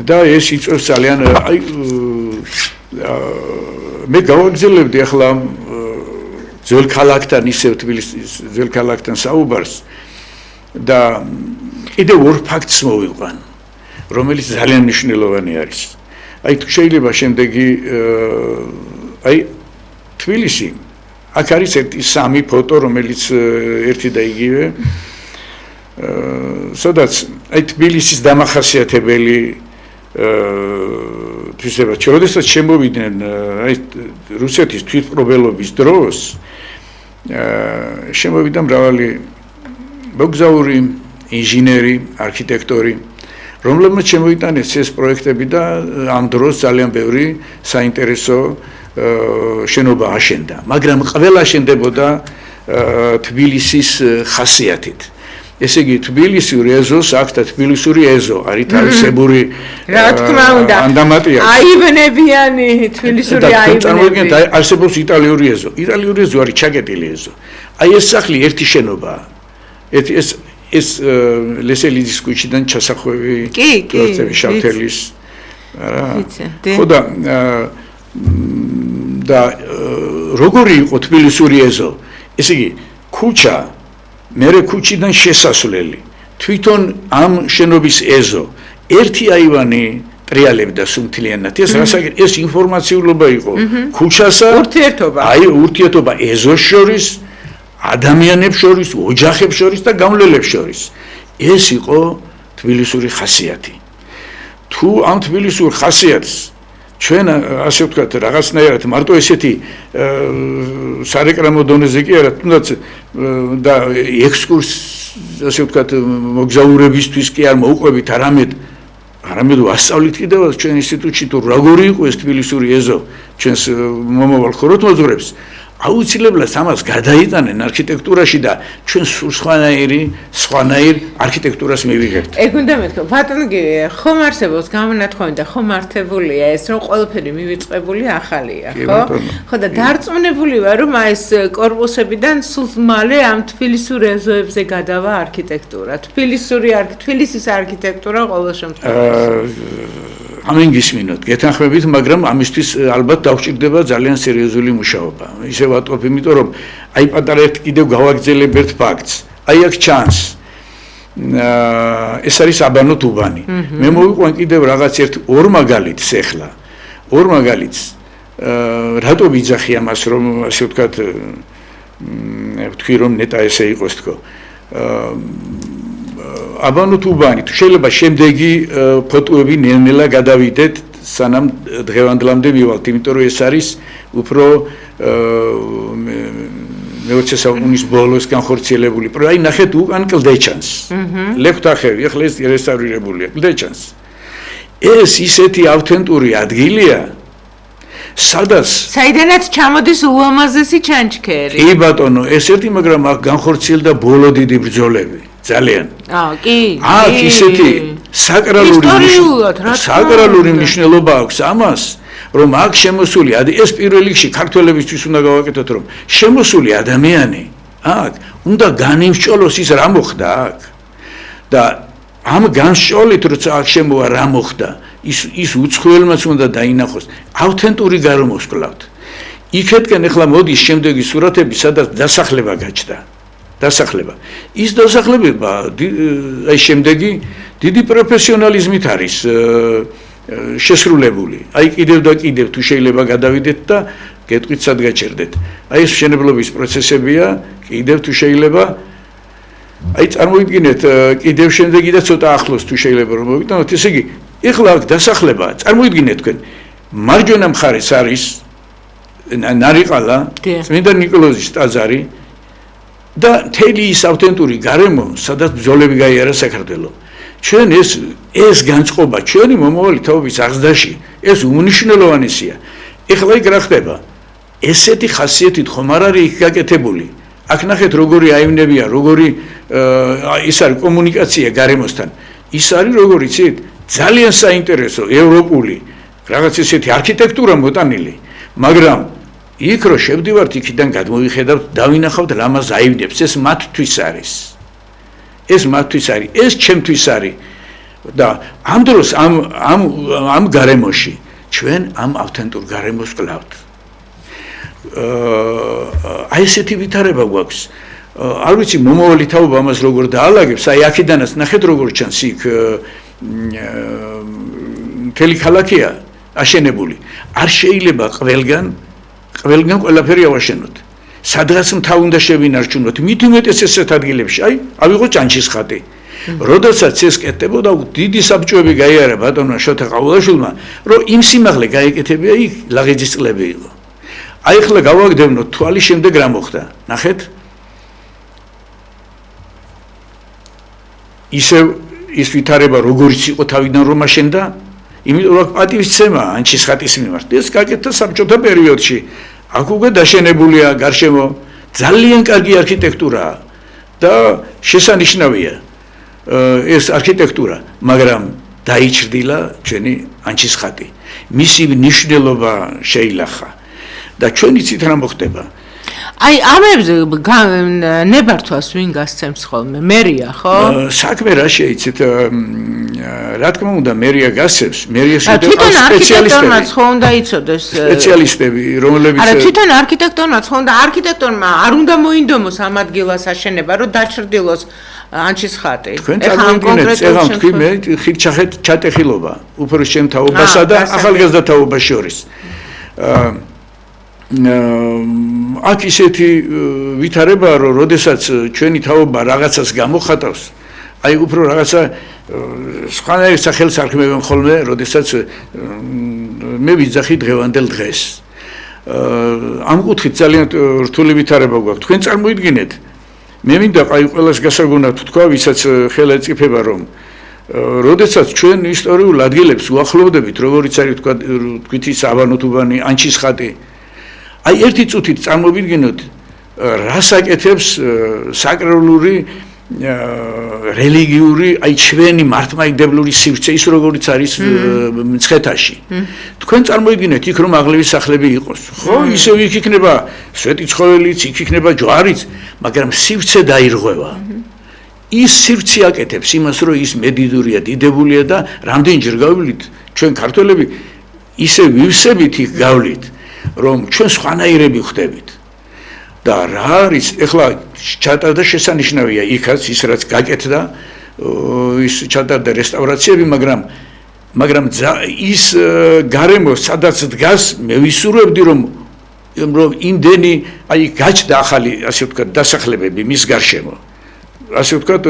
S2: და ეს იწვევს ძალიან აი მე გავაგზავნებდი ახლა ძველ ქალაქთან ისევ თბილისის ძველ ქალაქთან საუბარს და კიდევ ორ ფაქტს მოვიყვან, რომელიც ძალიან მნიშვნელოვანი არის. აი თუ შეიძლება შემდეგი აი თბილისი აქ არის სამი ფოტო, რომელიც ერთი და იგივე სადაც აი თბილისის დამახასიათებელი თვისება, როდესაც შემოვიდნენ აი რუსეთის თვითმპყრობელობის დროს შემოვიდა მრავალი მოგზაური, ინჟინერი, არქიტექტორი, რომლებმაც შემოიტანეს ეს პროექტები და ამ დროს ძალიან ბევრი საინტერესო შენობა აშენდა, მაგრამ ყველა აშენდებოდა თბილისის ხასიათით. ესე იგი თბილისური ეზოს აქვს და თბილისური ეზო არის თავისებური
S1: რა თქმა უნდა აიბნებიანი თბილისური აიბნები.
S2: წარმოიდგინეთ არსებობს იტალიური ეზო. იტალიური ეზო არის ჩაკეტილი ეზო. აი ეს სახლი ერთი შენობაა. ეს ლესელიძის ქუჩიდან ჩასახვევი შავთელის რა. ხო და როგორი იყო თბილისური ეზო? ესე იგი ქუჩა მერე ქუჩიდან შესასვლელი თვითონ ამ შენობის ეზო ერთი აივანი ტრიალებდა სუმთლიანად ეს ინფორმაციულობა იყო ქუჩასა ურთიერთობა ეზოს შორის ადამიანებს შორის ოჯახებს შორის და გამლელებს შორის ეს იყო თბილისური ხასიათი თუ ამ თბილისურ ხასიათს ჩვენ ასე ვთქვათ რაღაცნაირად მარტო ესეთი სარეკლამო დონეზე კი არა თუნდაც და ექსკურსი ასე ვთქვათ მოგზაურებისთვის კი არ მოუყვებით არამედ ვასწავლით კიდევ ჩვენ ინსტიტუტში თუ როგორი იყო ეს თბილისური ეზო ჩვენს მომავალ ხოროთმოძღვრებს აუცილებლად ამას გადაიტანენ არქიტექტურაში და ჩვენ სხვანაირ არქიტექტურას მივიღებთ.
S1: ეგ უნდა მეთქვა, ბატონო ხომ არსებობს გამონათქვამი და ხომ მართებულია ეს რომ ყველაფერი მივიწყებული ახალია, ხო? ხო და დარწმუნებული ვარ რომ ეს კორპუსებიდან სულ მალე ამ თბილისურ ეზოებზე გადავა არქიტექტურა. თბილისის არქიტექტურა ყოველ შემთხვევაში. ამენ გისმინოთ, გეთანხმებით, მაგრამ ამისთვის ალბათ დავჭირდება ძალიან სერიოზული მუშაობა. ისე ვატყობ, იმიტომ რომ აი პატარა ერთ კიდევ გავაგრძელებ ერთ ფაქტს. აი აქ ჩანს ეს არის აბანო თუბანი. მე მოვიყვან კიდევ რაღაც ერთ ორ მაგალითს ახლა. ორ მაგალითს რატო ვიძახი ამას რომ ასე ვთქვათ ვთქვი რომ ნეტა ესე იყოს თქო. აბანო თუბანი თუ შეიძლება შემდეგი ფოტოები ნელ-ნელა გადავიდეთ სანამ დღევანდლამდე მივალთ იმიტომ რომ ეს არის უფრო მე-20 საუკუნის ბოლოს განხორციელებული აი ნახეთ უკან კლდეჩანს ლეფტახევი ახლა ეს რესტავრირებულია კლდეჩანს ეს ისეთი ავთენტური ადგილია საიდანაც ჩამოდის ულამაზესი ჩანჩქერი კი ბატონო ეს ერთი მაგრამ აქ განხორციელდა ბოლო დიდი ბრძოლები ძალიან. კი. აქ ისეთი საკრალური მნიშვნელობა აქვს ამას, რომ აქ შემოსული ეს პირველ რიგში ქართველებისთვის უნდა გავაკეთოთ, რომ შემოსული ადამიანი აქ უნდა განიმსჭოლოს ის რა მოხდა აქ. და ამ განსჭოლით როცა აქ შემოვა რა მოხდა,
S2: ის უცხოელმაც უნდა დაინახოს. ავთენტური გარემოს ვკლავთ. იქეთკენ ახლა მოდის შემდეგი სურათები, სადაც დასახლება გაჩნდა. დასახლება. ის დასახლებება აი შემდეგი დიდი პროფესიონალიზმით არის შესრულებული. აი კიდევ და კიდევ თუ შეიძლება გადავიდეთ და გეტყვით სად გაჩერდეთ. აი ეს მშენებლობის პროცესებია, კიდევ თუ შეიძლება აი წარმოიდგინეთ კიდევ შემდეგი და ცოტა ახლოს თუ შეიძლება რომ მოვიტანოთ, ესე იგი, ეხლა აქ დასახლება, წარმოიდგინეთ თქვენ, მარჯვენა მხარეს არის ნარიყალა, წმინდა ნიკოლოზის ტაძარი და მთელი ის ავთენტური გარემო, სადაც ბრძოლები გაიარა საქართველოს. ჩვენ ეს განწყობა ჩვენი მომავალი თაობის აღზრდაში, ეს უნიშნელოვანესია. ეხლა იქ რა ხდება? ესეთი ხასიათით ხომ არ არის იქ გაკეთებული? აქ ნახეთ როგორი აივნებია, როგორი ის არის კომუნიკაცია გარემოსთან. ის არის როგორ იცით? ძალიან საინტერესო ევროპული რაღაც ესეთი არქიტექტურა მოტანილი, მაგრამ იქ რო შევდივართ, იქიდან გადმოვიხედავთ, დავინახავთ რამას აივნებს, ეს მათთვის არის. ეს მათთვის არის, ეს ჩემთვის არის. და ამ დროს ამ გარემოში ჩვენ ამ ავთენტურ გარემოს ვკლავთ. აი ესეთი ვითარება გვაქვს. არ ვიცი მომავალი თაობა ამას როგორ დაალაგებს, აი აქედანაც ნახეთ როგორ ჩანს იქ მთელი ქალაქია აშენებული. არ შეიძლება ყველგან ყველაფერი ავაშენოთ. სადღაც მთავ უნდა შევინარჩუნოთ. მით უმეტეს ესეთ ადგილებში, აი ავიღო ჭანჩის ხატი. როდესაც ეს კეთდებოდა, დიდი საბჭოები გაიარა ბატონმა შოთა ყაულაშვილმა, რომ იმ სიმაღლე გაეკეთებია იქ ლაღიძის წყლები იყო. აი ახლა გავაგდევნოთ თვალი შემდეგ რა მოხდა. ნახეთ? ისევ ის ვითარება როგორიც იყო თავიდან რომ აშენდა, იმიტომ რომ პატივისცემა ანჩის ხატის მიმართ. ეს გაკეთდა საბჭოთა პერიოდში. აქ უკვე დაშენებულია გარშემო ძალიან კარგი არქიტექტურაა და შესანიშნავია ეს არქიტექტურა, მაგრამ დაიჭრდილა ჩვენი ანჩის ხატი. მისი მნიშვნელობა შეილახა და ჩვენ იცით რა მოხდება.
S1: აი ამებზე ნებართვას ვინ გასცემს ხოლმე? მერია, ხო?
S2: საქმე რა შეიცით, რა თქმა უნდა, მერია გასცემს, მერია
S1: თვითონ არქიტექტორმაც ხო უნდა იცოდეს
S2: სპეციალისტები, რომლებიც
S1: არა, თვითონ არქიტექტორმაც ხო უნდა არქიტექტორმა არ უნდა მოინდომოს ამ ადგილას აშენება, რომ დაჩრდილოს ანჩის ხატი.
S2: თქვენ წარმოგიდგენთ, წეღავ თქვი მე ხირჩახეთ ჩატეხილობა, უფრო შემთაობასა და ახალგაზრდა თაობას შორის. აქ ისეთი ვითარება, რომ როდესაც ჩვენი თაობა რაღაცას გამოხატავს, აი უფრო რაღაცა სხვანაირ სახელს არქმევენ ხოლმე, როდესაც მე ვიძახი დღევანდელ დღეს. ამ კუთხით ძალიან რთული ვითარება გვაქვს. თქვენ წარმოიდგინეთ, მე მინდა აი ყველას გასაგონად თქვა, ვისაც ხელა ეწიფება, რომ როდესაც ჩვენ ისტორიულ ადგილებს უახლოვდებით, როგორიც არის თქვით ის აბანოთუბანი, ანჩის ხატი, აი ერთი წუთით წარმოვიდგინოთ, რას აკეთებს საკრალური რელიგიური, აი ჩვენი მართლმადიდებლური სივრცე ის როგორიც არის მცხეთაში. თქვენ წარმოიდგინეთ იქ რომ აღლევის სახლები იყოს. ხო, ისევ იქ იქნება სვეტი ცხოველიც, იქ იქნება ჯვარიც, მაგრამ სივრცე დაირღვევა. ის სივრცე აკეთებს იმას, რომ ის მედიდურია, დიდებულია და რამდენჯერ გავლით ჩვენ ქართველები ისე ვივსებით იქ გავლით, რომ ჩვენ სხვანაირები ხდებით. და რა არის, ეხლა ჩატარდა შესანიშნავია იქაც ის რაც გაკეთდა, ის ჩატარდა რესტავრაციები, მაგრამ ის გარემო სადაც დგას, მე ვისურვებდი რომ იმდენი აი გაჩნდა ახალი, ასე ვთქვათ, დასახლებები მის გარშემო. ასე ვთქვათ,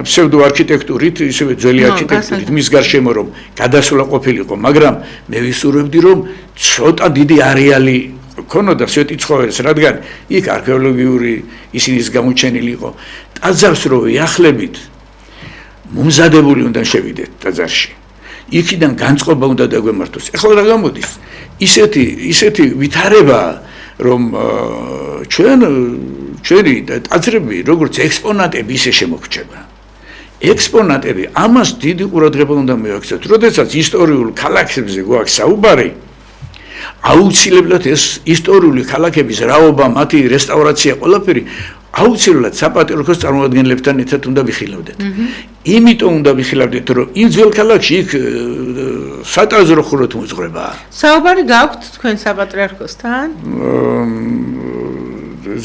S2: ფსევდო არქიტექტურით, ისევე ძველი არქიტექტურით მის გარშემო რომ გადასვლა ყოფილიყო, მაგრამ მე ვისურვებდი რომ ცოტა დიდი არეალი ქონოდა სვეტი ცხოველს, რადგან იქ არქეოლოგიური ისინის გამოჩენილი იყო. ტაძარს რო ვიახლებით, მომზადებული უნდა შევიდეთ ტაძარში. იქიდან განწყობა უნდა დაგვემართოს. ეხლა რა გამოდის? ისეთი ვითარება, რომ ჩვენი ტაძრები, როგორც ექსპონატები ისე შემოგრჩება. ექსპონატები, ამას დიდი ყურადღება უნდა მივაქცევთ. როდესაც ისტორიულ ქალაქებზე გვაქვს საუბარი, აუცილებლად ეს ისტორიული ქალაქების რაობა, მათი რესტავრაცია, ყველაფერი აუცილებლად საპატიო ხოს წარმოადგენლებთან ერთად უნდა ვიხილავდეთ. იმიტომ უნდა ვიხილავდეთ, რომ იმ ძველ ქალაქში იქ სატრანზიტო ხუროთ მოძღვრება.
S1: საუბარი გაქვთ თქვენ საპატრიარქოსთან?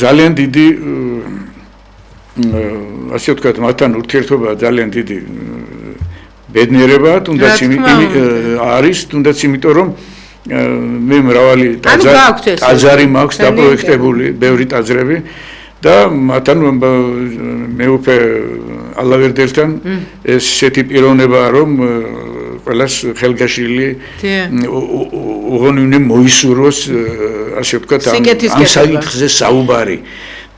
S2: ძალიან დიდი ასე ვთქვათ, მათთან ურთიერთობა ძალიან დიდი ბედნიერება, თუნდაც არის, თუნდაც იმიტომ რომ მე მრავალი ტაძარი მაქვს დაპროექტებული, ბევრი ტაძრები და მათთან მეუფე ალავერდელთან ესეთი პიროვნებაა, რომ ყველას ხელგაშლილი უღონივნე მოისურვოს, ასე ვთქვათ, ამ საკითხზე საუბარი.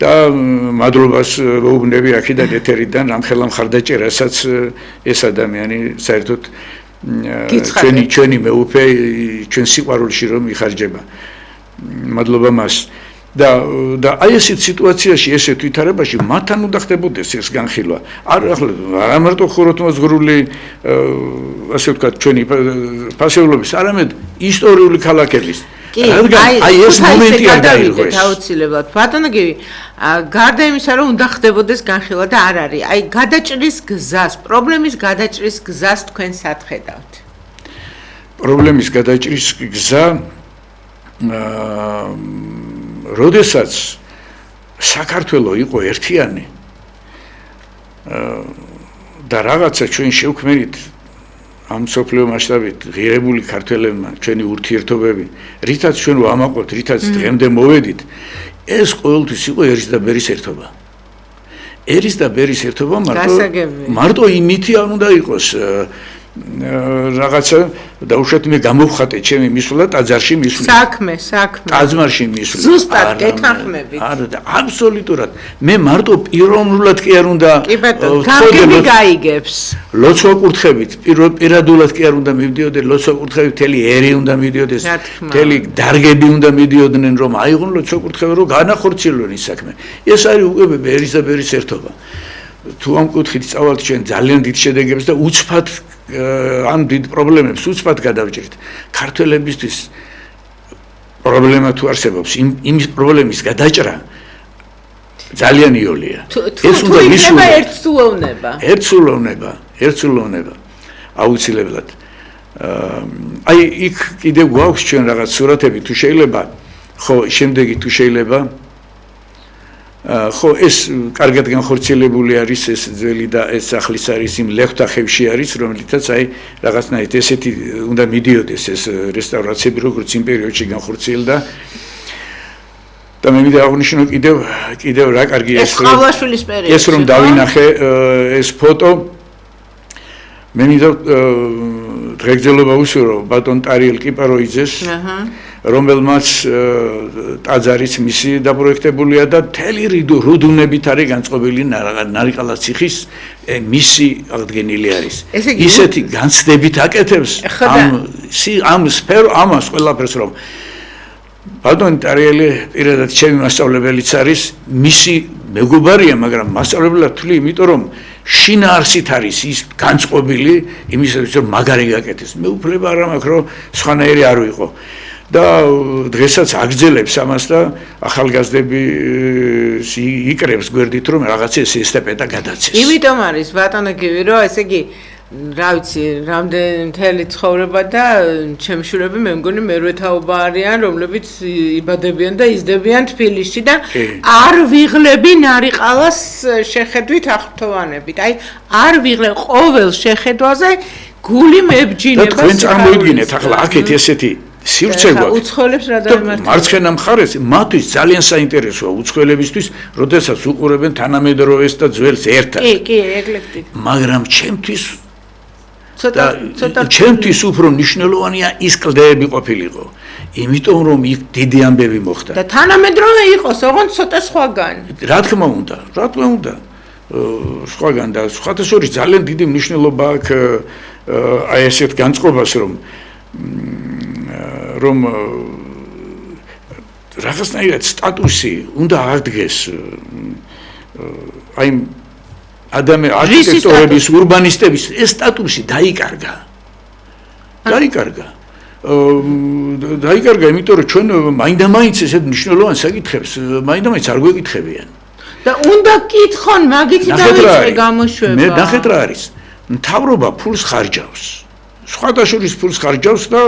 S2: და მადლობას ვეუბნები აქედან ეთერიდან ამ ხელმხარდაჭერასაც ეს ადამიანი საერთოდ ჩვენი მეუფე ჩვენ სიყვარულში რომ იხარჯება. მადლობა მას. და აი ესეთ სიტუაციაში, ესეთ ვითარებაში მათთან უნდა ხდებოდეს ეს განხილვა. არა მარტო ხუროთმოძღვრული ასე ვთქვათ ჩვენი ფასეულობის, არამედ ისტორიული ქალაქების. აი ეს მომენტი არ დაირღვეს.
S1: აუცილებლად. ბატონო გივი, გარდა იმისა, რომ უნდა ხდებოდეს განხილვა და არ არის, აი გადაჭრის გზას, პრობლემის გადაჭრის გზას თქვენ სად ხედავთ?
S2: პრობლემის გადაჭრის გზა როდესაც საქართველო იყო ერთიანი და რაღაცა ჩვენ შევქმნით ამ სოფლიო მასშტაბით ღირებული ქართველებმა ჩვენი ურთიერთობები, რითაც ჩვენ ვამაყობთ, რითაც დღემდე მოვედით, ეს ყოველთვის იყო ერის და ბერის ერთობა. ერის და ბერის ერთობა მარტო იმითი არ უნდა იყოს რაღაცა დაუშვათ მე გამოვხატე ჩემი მისვლა ტაძარში მისვლა.
S1: საქმე.
S2: ტაძმარში მისვლა.
S1: ზუსტად გეთანხმებით.
S2: არა და აბსოლუტურად მე მარტო პიროვნულად კი არ უნდა
S1: გაგები გაიგებს.
S2: ლოცვა კურთხებით პირადულად კი არ უნდა მივდიოდე, ლოცვა კურთხებით მთელი ერი უნდა მივდიოდეს, მთელი დარგები უნდა მივდიოდნენ, რომ აიღონ ლოცვა კურთხევა, რომ განახორციელონ ის საქმე. ეს არის უკვე ერის და ბერის ერთობა. თუ ამ კუთხით წავალთ ჩვენ ძალიან დიდ შედეგებს და უცბად ამ დიდ პრობლემებს უცბად გადავჭრით. ქართველებისთვის პრობლემა თუ არსებობს, იმის პრობლემის გადაჭრა ძალიან იოლია.
S1: ეს უნდა ისულოვნება
S2: ერთსულოვნება. აუცილებლად. აი იქ კიდევ გვაქვს ჩვენ რაღაც სურათები თუ შეიძლება, ხო, შემდეგი თუ შეიძლება ხო ეს კარგად განხორციელებული არის ეს ძველი და ეს სახლის არის იმ ლეხვთახევში არის, რომელიცაც აი რაღაცნაირად ესეთი უნდა მიდიოდეს ეს რესტავრაციები, როგორც იმ პერიოდში განხორციელდა. და მე მინდა აღნიშნო კიდევ რა კარგი
S1: ეს ყავლაშვილის პერიოდი.
S2: ეს რომ დავინახე ეს ფოტო მე მინდა დღეგრძელობა უსურო ბატონ ტარიელ კიპაროიძეს, რომელმაც ტაძარიც მისი დაპროექტებულია და მთელი რუდუნებით არის განწყობილი ნარიყალაციხის მისი აღდგენილი არის. ისეთი განცდებით აკეთებს ამ ამას ყველაფერს, რომ ბატონ ტარიელი პირადად ჩემი მასწავლებელიც არის, მისი მეგობარია, მაგრამ მასწავლებლად თვლი, იმიტომ რომ შინაარსით არის ის განწყობილი იმისათვის, რომ მაგარი გაკეთდეს. მე უფლება არ მაქვს, რომ სხვანაირი არ ვიყო. და დღესაც აგრძელებს ამას და ახალგაზრდები იკრებს გვერდით, რომ რაღაც ეს ესტაფეტა გადაცეს.
S1: იმიტომ არის ბატონო გივი, რომ ესე იგი რა ვიცი, რამდენი მთელი ცხოვრება და ჩემი შვილები მე მგონი მერვე თაობა არიან, რომლებიც იბადებიან და იზრდებიან თბილისში და არ ვიღლები ნარიყალას შეხედვით აღფრთოვანებით. აი, არ ვიღლებ ყოველ შეხედვაზე გული მებჯინებას.
S2: და თქვენ წარმოიდგინეთ, ახლა აქეთ ესეთი სივრცე გვაქვს.
S1: უცხოელებს რა დაემართება?
S2: მარცხენა მხარეს მათთვის ძალიან საინტერესოა უცხოელებისთვის, როდესაც უყურებენ თანამედროვეს და ძველს ერთად.
S1: კი, ეკლექტიკ.
S2: მაგრამ ჩემთვის ჩემთვის უფრო მნიშვნელოვანია ის კლდეები ყოფილიყო. იმიტომ რომ იქ დიდი ამბები მოხდა.
S1: და თანამედროვე იყოს, ოღონდ ცოტა სხვაგან.
S2: რა თქმა უნდა. სხვაგან და სხვათა შორის ძალიან დიდი მნიშვნელობა აქვს აი ესეთ განწყობას, რომ რაღაცნაირად სტატუსი უნდა აღდგეს აი არქიტექტორების, ურბანისტების ეს სტატუსი დაიკარგა. დაიკარგა, იმიტომ რომ ჩვენ მაინდა-მაინც ესეთ მნიშვნელოვან საკითხებს მაინდა-მაინც არ გვეკითხებიან.
S1: და უნდა კითხონ, მაგით დავიწყე გამოშვება.
S2: მე ნახეთ რა არის. მთავრობა ფულს ხარჯავს. სხვადასხვა ფულს ხარჯავს და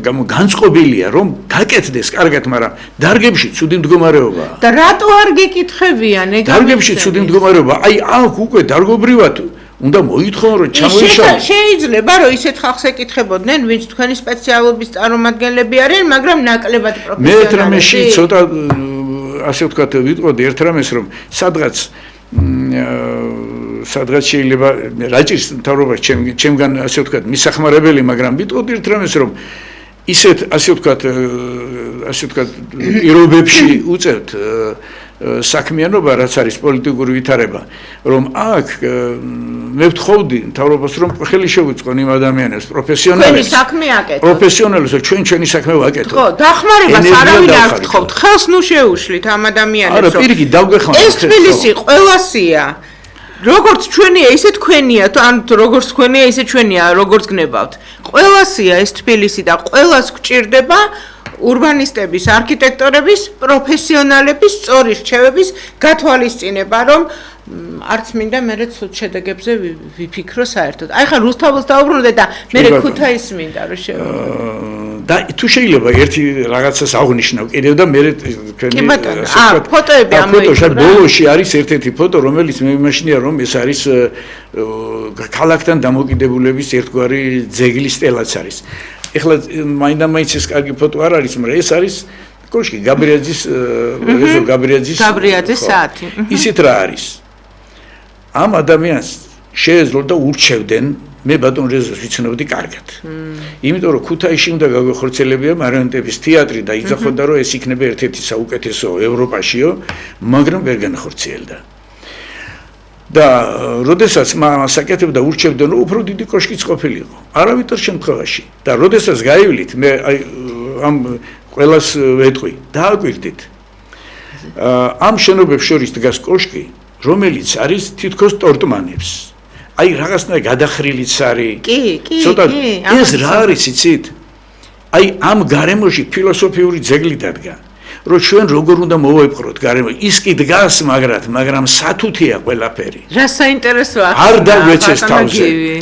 S2: განწყობილია რომ გაკეთდეს კარგად, მაგრამ დარგებში ცუდი მდგომარეობაა.
S1: და რატო არ გეკითხებიან ეგ?
S2: დარგებში ცუდი მდგომარეობა. აი აქ უკვე დარგობრივად უნდა მოითხოვონ რომ ჩამოიშალოს.
S1: შეიძლება რომ ისეთ ხალხს ეკითხებოდნენ, ვინც თქვენი სპეციალობის წარმომადგენლები არიან, მაგრამ ნაკლებად პროფესიონალები.
S2: მე რამეში ცოტა ასე ვთქვათ, ვიტყოდი ერთ რამეს რომ სადღაც შეიძლება რაჭის მთავრობას ჩემგან ასე ვთქვათ მისახმარებელი, მაგრამ ვიტყოდი ერთ რამეს რომ ისეთ ასე ვთქვათ პირობებში უწევთ საქმიანობა, რაც არის პოლიტიკური ვითარება, რომ აქ მე ვთხოვდი მთავრობას რომ ხელი შევუწყონ იმ ადამიანებს პროფესიონალებს. პროფესიონალებს ჩვენი საქმე ვაკეთოთ.
S1: ხო, დახმარებას არავინ არ გთხოვთ. ხელს ნუ შეუშლით ამ ადამიანებს.
S2: არა, პირიქით დავგეხმაროთ.
S1: ეს თბილისი ყველასია. როგორც ჩვენია, ისე თქვენია, ან როგორც თქვენია, ისე ჩვენია, როგორც გნებავთ. ყველასია ეს თბილისი და ყველას გვჭირდება урбанистების, არქიტექტორების, პროფესიონალების, სწორი რჩევების გათვალისწინება, რომ არც მინდა მე ცუდ შედეგებზე ვიფიქრო საერთოდ. აი ხა რუსთაველს დაუბრუნდე და მე ქუთაისს მინდა რომ შევეცდო.
S2: და თუ შეიძლება ერთი რაღაცას აღნიშნავ კიდევ და მე თქვენი
S1: ფოტოები ამოიწურა.
S2: ბოლოში არის ერთ-ერთი ფოტო, რომელიც მე მიმაშინია რომ ეს არის ქალაქთან დამოკიდებულების ერთგვარი ძეგლის სტელაც არის. ეხლა მაინდა-მაინც ეს კარგი ფოტო არ არის, მაგრამ ეს არის კოშკი გაბრიაძის რეზო გაბრიაძის საათი. ისეთ რა არის? ამ ადამიანს შეეძლო და ურჩევდნენ, მე ბატონ რეზოს ვიცნობდი კარგად. იმიტომ რომ ქუთაისში უნდა გაგვეხორციელებია მარიონეტების თეატრი და იძახოდა რომ ეს იქნება ერთ-ერთი საუკეთესო ევროპაშიო, მაგრამ ვერ განახორციელდა. და როდესაც მას აკეთებდა ურჩევდნენ რომ უფრო დიდი კოშკიც ყოფილიყო. არავითარ შემთხვევაში. და როდესაც გაივლით, მე აი ამ ყველას ვეტყვი, დააკვირდით. ამ შენობებს შორის დგას კოშკი, რომელიც არის თითქოს ტორტმანებს. აი რაღაცნაირად გადახრილიც არის.
S1: კი,
S2: ეს რა არის იცით? აი ამ გარემოში ფილოსოფიური ძეგლი დადგა. რომ ჩვენ როგორ უნდა მოვეპყროთ გარემო, ის კი დგას მაგრამ სათუთია ყველაფერი.
S1: რა საინტერესო აქ.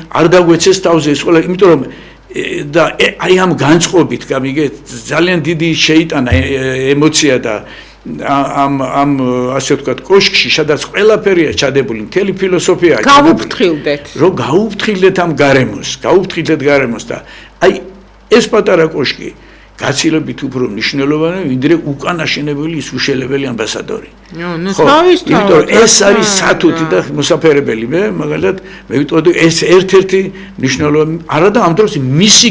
S2: არ დაგვეცეს თავზე ეს ყველა, იმიტომ რომ და აი ამ განწყობით გამიგეთ ძალიან დიდი შეიტანა ემოცია და ამ ასე ვთქვათ კოშკში, სადაც ყველაფერია ჩადებული, მთელი ფილოსოფია
S1: გავუფრთხილდეთ.
S2: რომ გავუფრთხილდეთ ამ გარემოს და აი ეს პატარა კოშკი გაცილებით უფრო მნიშვნელოვანი, ვიდრე უკანაშენებელი ის უშელებელი ამბასადორი.
S1: იმიტომ
S2: ეს არის სათუთი და მოსაფერებელი. მე მაგალითად მე ვიტყოდი ეს ერთ-ერთი მნიშვნელოვანი არა და ამ დროს მისი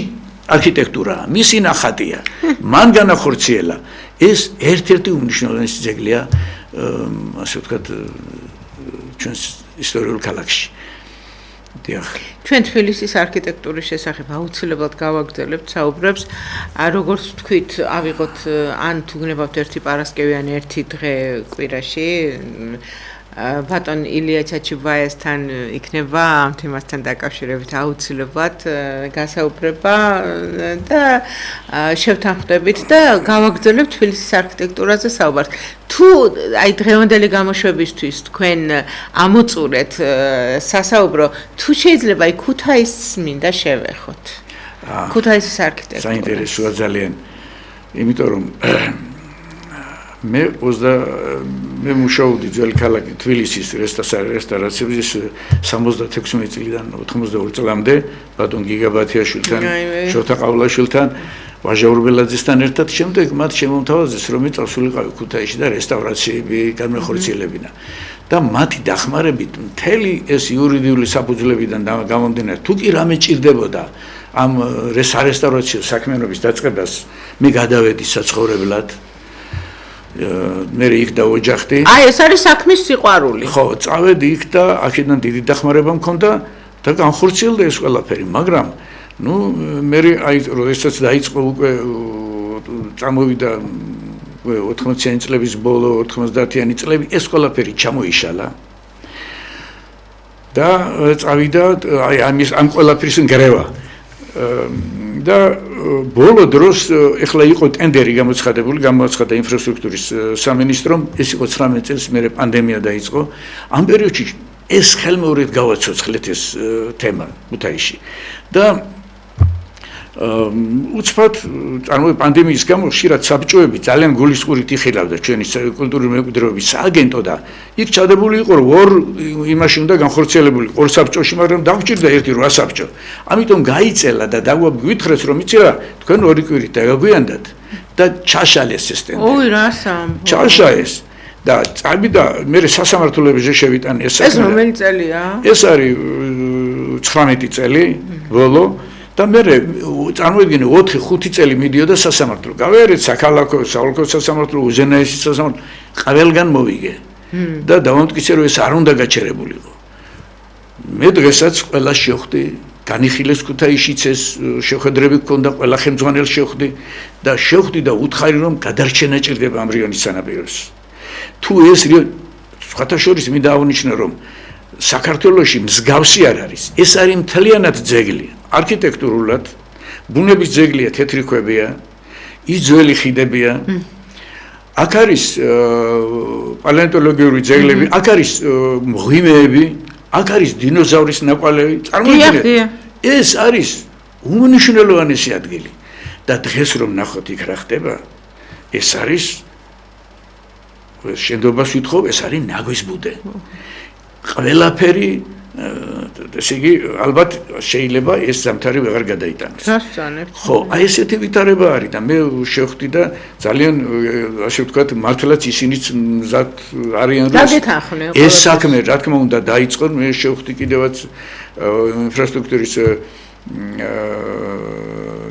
S2: არქიტექტურაა, მისი ნახატია. მან განახორციელა ეს ერთ-ერთი უმნიშვნელოვანესი ძეგლია ასე ვთქვათ ჩვენს ისტორიულ ქალაქში.
S1: ჩვენ თბილისის არქიტექტურის შესახებ აუცილებლად გავაგრძელებთ საუბრებს. როგორც ვთქვით, ავიღოთ ან თუ გნებავთ ერთი პარასკევი ან ერთი დღე კვირაში. ბატონ ილია ჩაჩიბაიასთან იქნება ამ თემასთან დაკავშირებით აუცილებლად გასაუბრება და შევთანხმდებით და გავაგრძელებთ თბილისის არქიტექტურაზე საუბარს. თუ აი დღევანდელი გამოშვებისთვის თქვენ ამოწურეთ სასაუბრო, თუ შეიძლება აი ქუთაისს მინდა შევეხოთ. ქუთაისის არქიტექტურა.
S2: საინტერესოა ძალიან. იმიტომ რომ მე მუშაობდი ძველი ქალაქი თბილისის რესტავრაციების 76 წლიდან 82 წლამდე ბატონ გიგაბათიაშვილთან, შოთა ყავლაშვილთან, ვაჟა ურბელაძესთან ერთად, შემდეგ მათ შემომთავაზეს რომ წავსულიყავი ქუთაისში და რესტავრაციები განმეხორციელებინა. და მათი დახმარებით მთელი ეს იურიდიული საფუძვლებიდან გამომდინარე, თუ კი რამე ჭირდებოდა ამ რესტავრაციო საქმიანობის დაწყებას, მე გადავედი საცხოვრებლად. მე იქ დავოჯახდი.
S1: აი ეს არის საქმის სიყვარული.
S2: ხო, წავედი იქ და აქედან დიდი დახმარება მქონდა და განხორციელდა ეს ყველაფერი, მაგრამ ნუ მე აი როდესაც დაიწყო უკვე წამოვიდა 80-იანი წლების ბოლო, 90-იანი წლები, ეს ყველაფერი ჩამოიშალა. და წავიდა აი ამ ყველაფრის ნგრევა. და ბოლო დროს ეხლა იყო ტენდერი გამოცხადა ინფრასტრუქტურის სამინისტრომ, ეს იყო 19 წელს მერე პანდემია დაიწყო. ამ პერიოდში ეს ხელმეორედ გავაცოცხლეთ ეს თემა ქუთაისში და უცბად პანდემიის გამო ხშირად საბჭოები ძალიან გულისყურით იხილავდა ჩვენი კულტურული მემკვიდრეობის სააგენტო და იქ ჩადებული იყო რომ ორ იმაში უნდა განხორციელებული ორ საბჭოში, მაგრამ დაგვჭირდა ერთი 8 საბჭო. ამიტომ გაიწელა და დაგვიგვითხრეს რომ იცი რა, თქვენ ორი კვირით დაგაგვიანდათ და ჩაშალეს ეს ტენდერი.
S1: ოი რასამ.
S2: ჩაშალეს და წავიდა მე სასამართლოებაზე შევიტანე ეს საქმე.
S1: ეს რომელი წელია?
S2: ეს არის 19 წელი ბოლო და მე წარმოიდგინე 4-5 წელი მიდიოდა სასამართლო. გავიარეთ საქალაქო, საოლქო სასამართლო, უზენაესი სასამართლო, ყველგან მოვიგე. და დავამტკიცე რომ ეს არ უნდა გაჩერებულიყო. მე დღესაც ყველა შევხვდი, განიხილეს ქუთაისშიც ეს შეხვედრები გქონდა, ყველა ხელმძღვანელს შევხვდი და შევხვდი და უთხარი რომ გადარჩენა ჭირდება ამ რიონის სანაპიროს. თუ ეს სხვათა შორის მინდა აღნიშნო რომ საქართველოში მსგავსი არ არის. ეს არის მთლიანად ძეგლი. არქიტექტურულად ბუნების ძეგლია, თეთრი ქვებია, ის ძველი ხიდებია. აქ არის პალეონტოლოგიური ძეგლები, აქ არის მღვიმეები, აქ არის დინოზავრის ნაკვალევი. წარმოიდგინეთ, ეს არის უმნიშვნელოვანესი ადგილი. და დღეს რომ ნახოთ იქ რა ხდება, ეს არის შენდობას ვითხოვ, ეს არის ნაგვის ბუდე. ყველაფერი ესე იგი ალბათ შეიძლება ეს ზამთარი ვეღარ გადაიტანოს.
S1: გასწანებთ.
S2: ხო, აი ესეთი ვითარება არის და მე შევხვდი და ძალიან ასე ვთქვათ, მართლაც ისინიც მზად არიან რომ ეს საქმე რა თქმა უნდა დაიწყო. მე შევხვდი კიდევაც ინფრასტრუქტურის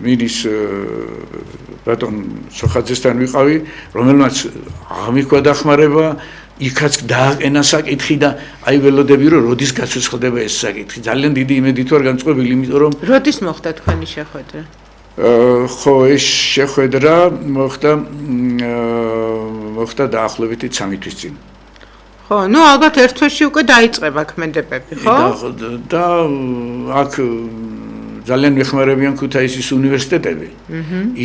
S2: მინის ბატონ სოხაძესთან ვიყავი, რომელმაც აღმიქვა დახმარება იქაც დააყენა საკითხი და აი ველოდები რომ როდის გაცოცხლდება ეს საკითხი. ძალიან დიდი იმედით ვარ განწყობილი, იმიტომ რომ
S1: როდის მოხდა თქვენი შეხვედრა?
S2: ხო, ეს შეხვედრა მოხდა დაახლოებით 3 თვის წინ.
S1: ხო, ნუ ალბათ ერთ თვეში უკვე დაიწყება ქმედებები, ხო?
S2: და აქ ძალიან მეხმარებიან ქუთაისის უნივერსიტეტები.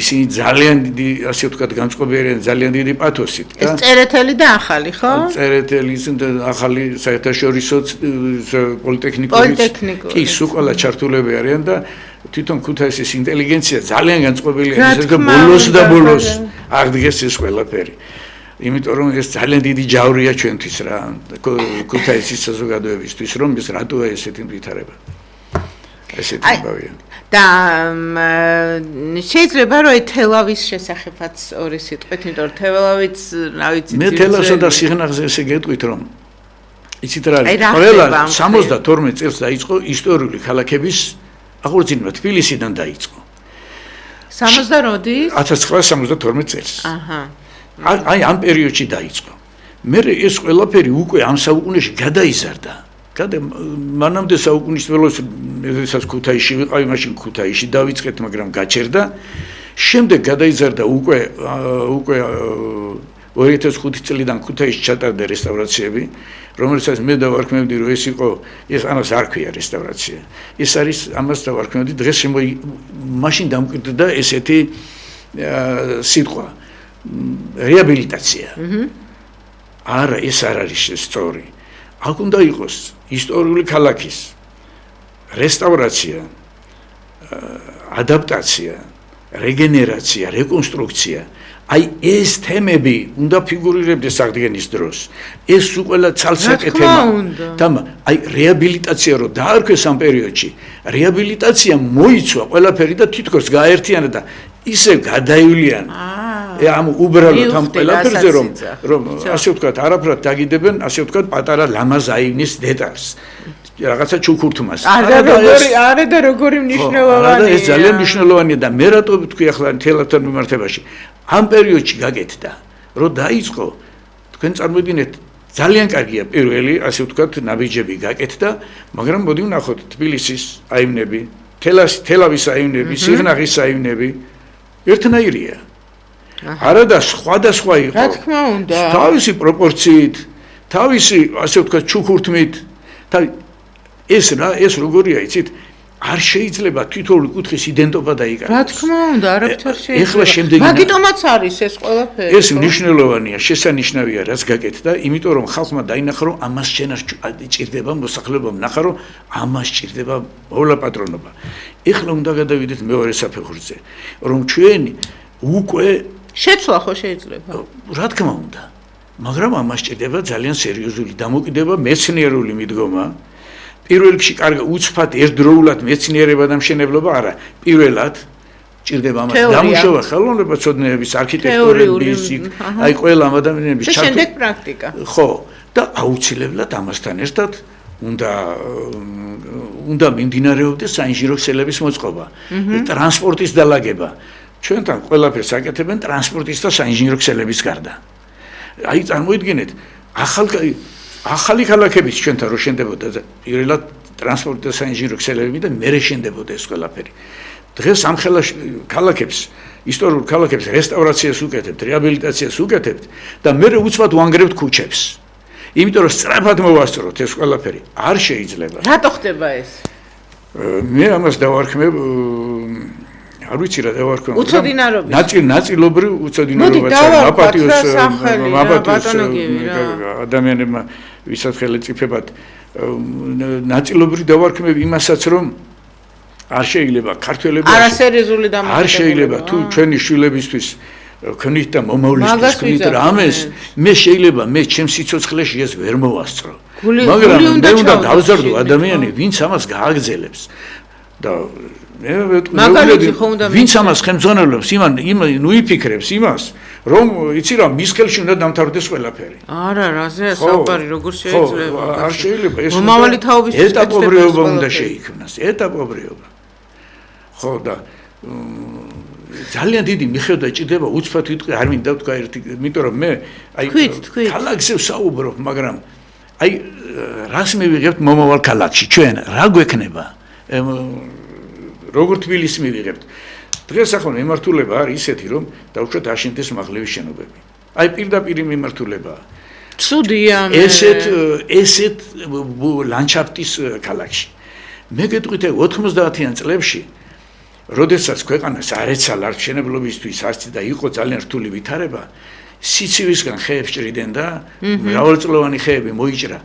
S2: ისინი ძალიან დიდი, ასე ვთქვათ, განწყობილია, ძალიან დიდი პათოსით.
S1: ეს წერეთელი და ახალი, ხო?
S2: წერეთელი და ახალი საერთაშორისო პოლიტექნიკური. კი, სულ ყველა ჩართულები არიან და თვითონ ქუთაისის ინტელიგენცია ძალიან განწყობილია, ისე ბოლოს და ბოლოს აღდგეს ეს ყველაფერი. იმიტომ რომ ეს ძალიან დიდი ჯავრია ჩვენთვის რა, ქუთაისის საზოგადოებისთვის, რომ ეს რატოა ესეთი ვითარება. ესეთი ბავია.
S1: და შეიძლება რომ თელავის შესახებაც ორი სიტყვით, იმიტომ რომ თელავიც, რა ვიცი,
S2: მე თელავსა და სიღნაღზე ესე გეტყვით რომ იცით რა არის, ყველა 72 წელს დაიწყო ისტორიული ქალაქების აღორძინება თბილისიდან დაიწყო.
S1: 68-ის?
S2: 1972 წელს. აი ამ პერიოდში დაიწყო. მე ეს ყველაფერი უკვე ამ საუკუნეში გადაიზარდა. მანამდე საუკუნის ველოს როდესაც ქუთაისში ვიყავი, მაშინ ქუთაისში დავიწყეთ, მაგრამ გაჩერდა. შემდეგ გადაიზარდა უკვე 2005 წლიდან ქუთაისში ჩატარდა რესტავრაციები, რომელსაც მე დავარქმევდი, რომ ეს ამას არ ქვია რესტავრაცია. ეს არის ამას დავარქმევდი, დღეს მაშინ დამკვიდრდა ესეთი სიტყვა რეაბილიტაცია. არა, ეს არ არის სწორი. აქ უნდა იყოს ისტორიული ქალაქის რესტავრაცია, ადაპტაცია, რეგენერაცია, რეკონსტრუქცია. აი ეს თემები უნდა ფიგურირებდეს აღდგენის დროს. ეს ყველა ცალსაკე თემა. აი რეაბილიტაცია რო დაარქვეს ამ პერიოდში, რეაბილიტაცია მოიცვა ყველაფერი და თითქოს გააერთიანა და ისე გადაივლიან. ამ უბრალოდ ამ ყველაფერზე რომ ასე ვთქვათ, არაფრად დაგიდებენ, ასე ვთქვათ, პატარა ლამაზ აივნის დეტალს. რაღაცა ჩუქურთმას.
S1: არა და როგორი მნიშვნელოვანია.
S2: ეს ძალიან მნიშვნელოვანია და მე რატო ვთქვი ახლა თელავთან მიმართებაში. ამ პერიოდში გაკეთდა, რომ დაიწყო, თქვენ წარმოიდგინეთ, ძალიან კარგია პირველი, ასე ვთქვათ, ნაბიჯები გაკეთდა, მაგრამ მოდი ვნახოთ თბილისის აივნები, თელავის აივნები, სიღნაღის აივნები ერთნაირია. არა და სხვადასხვა იყო.
S1: რა თქმა უნდა.
S2: თავისი პროპორციით, თავისი, ასე ვთქვათ, ჩუქურთმით, ეს როგორია, იცით? არ შეიძლება თითოეული კუთხის იდენტობა დაიკარგოს.
S1: რა თქმა უნდა, არაფერ შეიძლება.
S2: ეხლა შემდეგი
S1: მაგიტომაც არის ეს ყველაფერი.
S2: ეს მნიშვნელოვანია, შესანიშნავია, რაც გაკეთდა, იმიტომ რომ ხალხმა დაინახა, რომ ამას შენას ჭირდება მოსახლეობამ ნახა, რომ ამას ჭირდება მოვლა პატრონობა. ეხლა უნდა გადავიდეთ მეორე საფეხურზე, რომ ჩვენ უკვე
S1: შეცვლა ხო შეიძლება?
S2: რა თქმა უნდა, მაგრამ ამას ჭირდება ძალიან სერიოზული დამოკიდება, მეცნიერული მიდგომა. პირველ რიგში კარგი უცბად ერთდროულად მეცნიერება და მშენებლობა არა, პირველად ჭირდება ამას დამუშავა ხელოვნება, ცოდნეების, არქიტექტურების, აი ყველა ამ ადამიანების
S1: ჩართვა. და შემდეგ პრაქტიკა.
S2: ხო, და აუცილებლად ამასთან ერთად უნდა მიმდინარეობდეს საინჟინრო ქსელების მოწყობა, ტრანსპორტის დალაგება. ჩვენთან ყველაფერს აკეთებენ ტრანსპორტის და საინჟინრო ქსელების გარდა. აი წარმოიდგინეთ, ახალი ქალაქების ჩვენთან რო შენდებოდა პირველად ტრანსპორტი და საინჟინრო ქსელები და მერე შენდებოდა ეს ყველაფერი. დღეს ამ ქალაქებს, ისტორიულ ქალაქებს რესტავრაციას უკეთებთ, რეაბილიტაციას უკეთებთ და მერე უცბად ვანგრევთ ქუჩებს. იმიტომ რომ სწრაფად მოვასწროთ ეს ყველაფერი არ შეიძლება.
S1: რატო ხდება ეს?
S2: მე ამას დავარქმევ არ ვიცი რა დავარქვენ.
S1: უცოდინარობის.
S2: ნაწილობრივ უცოდინარობაც ადამიანებმა ვისაც ხელი წიფებად ნაწილობრივ დავარქმევ იმასაც რომ არ შეიძლება ქართველები
S1: არასერიოზული დამოკიდებულება.
S2: არ შეიძლება თუ ჩვენი შვილებისთვის ქნით და მომავლისთვის ქნით რამეს მე შეიძლება მე ჩემს სიცოცხლეში ეს ვერ მოვასწრო. მაგრამ მე უნდა დავზარდო ადამიანი ვინც ამას გააგრძელებს და ვინც ამას ხელმძღვანელობს, ნუ იფიქრებს იმას, რომ იცი რა, მის ხელში უნდა დამთავრდეს ყველაფერი.
S1: არა, რაზეა საუბარი, როგორ შეიძლება?
S2: არ შეიძლება ეს.
S1: მომავალი თაობის
S2: ეტაპობრიობა უნდა შეიქმნას, ეტაპობრიობა. ხო და ძალიან დიდი მიხედვა ჭირდება უცბად ვიტყვი, არ მინდა ვთქვა ერთი, იმიტომ რომ მე აი ქალაქზე ვსაუბრობ, მაგრამ აი რას მივიღებთ მომავალ ქალაქში ჩვენ, რა გვექნება? როგორ თბილისს მივიღებთ. დღეს ახლა მიმართულება არის ისეთი, რომ დავუშვათ აშენდეს მაღლების შენობები. აი პირდაპირ მიმართულებაა.
S1: ცუდია მე.
S2: ესეთ ლანდშაფტის ქალაქში. მე გეტყვით 90-იან წლებში, როდესაც ქვეყანას არ ეცალა მშენებლობისთვის არც და იყო ძალიან რთული ვითარება, სიცივისგან ხეებს ჭრიდნენ და მრავალწლოვანი ხეები მოიჭრა.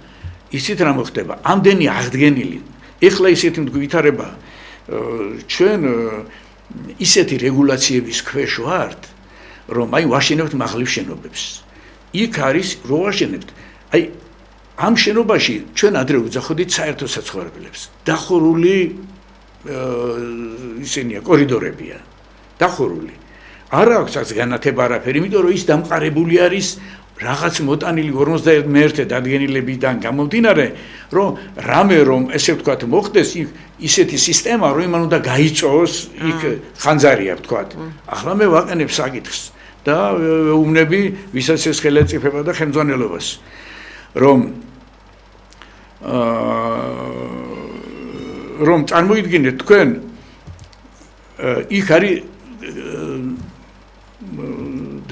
S2: ისეთ რა მოხდება? ამდენი აღდგენილი. ეხლა ისეთი ვითარება ჩვენ ისეთი რეგულაციების ქვეშ ვართ, რომ აი ვაშენებთ მაღლივ შენობებს. იქ არის რო ვაშენებთ. აი ამ შენობაში ჩვენ ადრე ვძახოდით საერთო საცხოვრებლებს. დახურული ისენია კორიდორებია. დახურული. არ აქვს აქ განათება არაფერი, იმიტომ რომ ის დამყარებული არის რაღაც მოტანილი 51 დადგენილებიდან გამომდინარე, რომ რამე რომ ესე ვთქვათ მოხდეს, ისეთი სისტემა, რომ იმან უნდა გაიწოს, იქ ხანძარია ვთქვათ. ახლა მე ვაყენებ საკითხს და ვეუბნები, ვისაც ეს ხელეწიფება და ხელმძღვანელობას, რომ წარმოიდგინეთ თქვენ იქ არის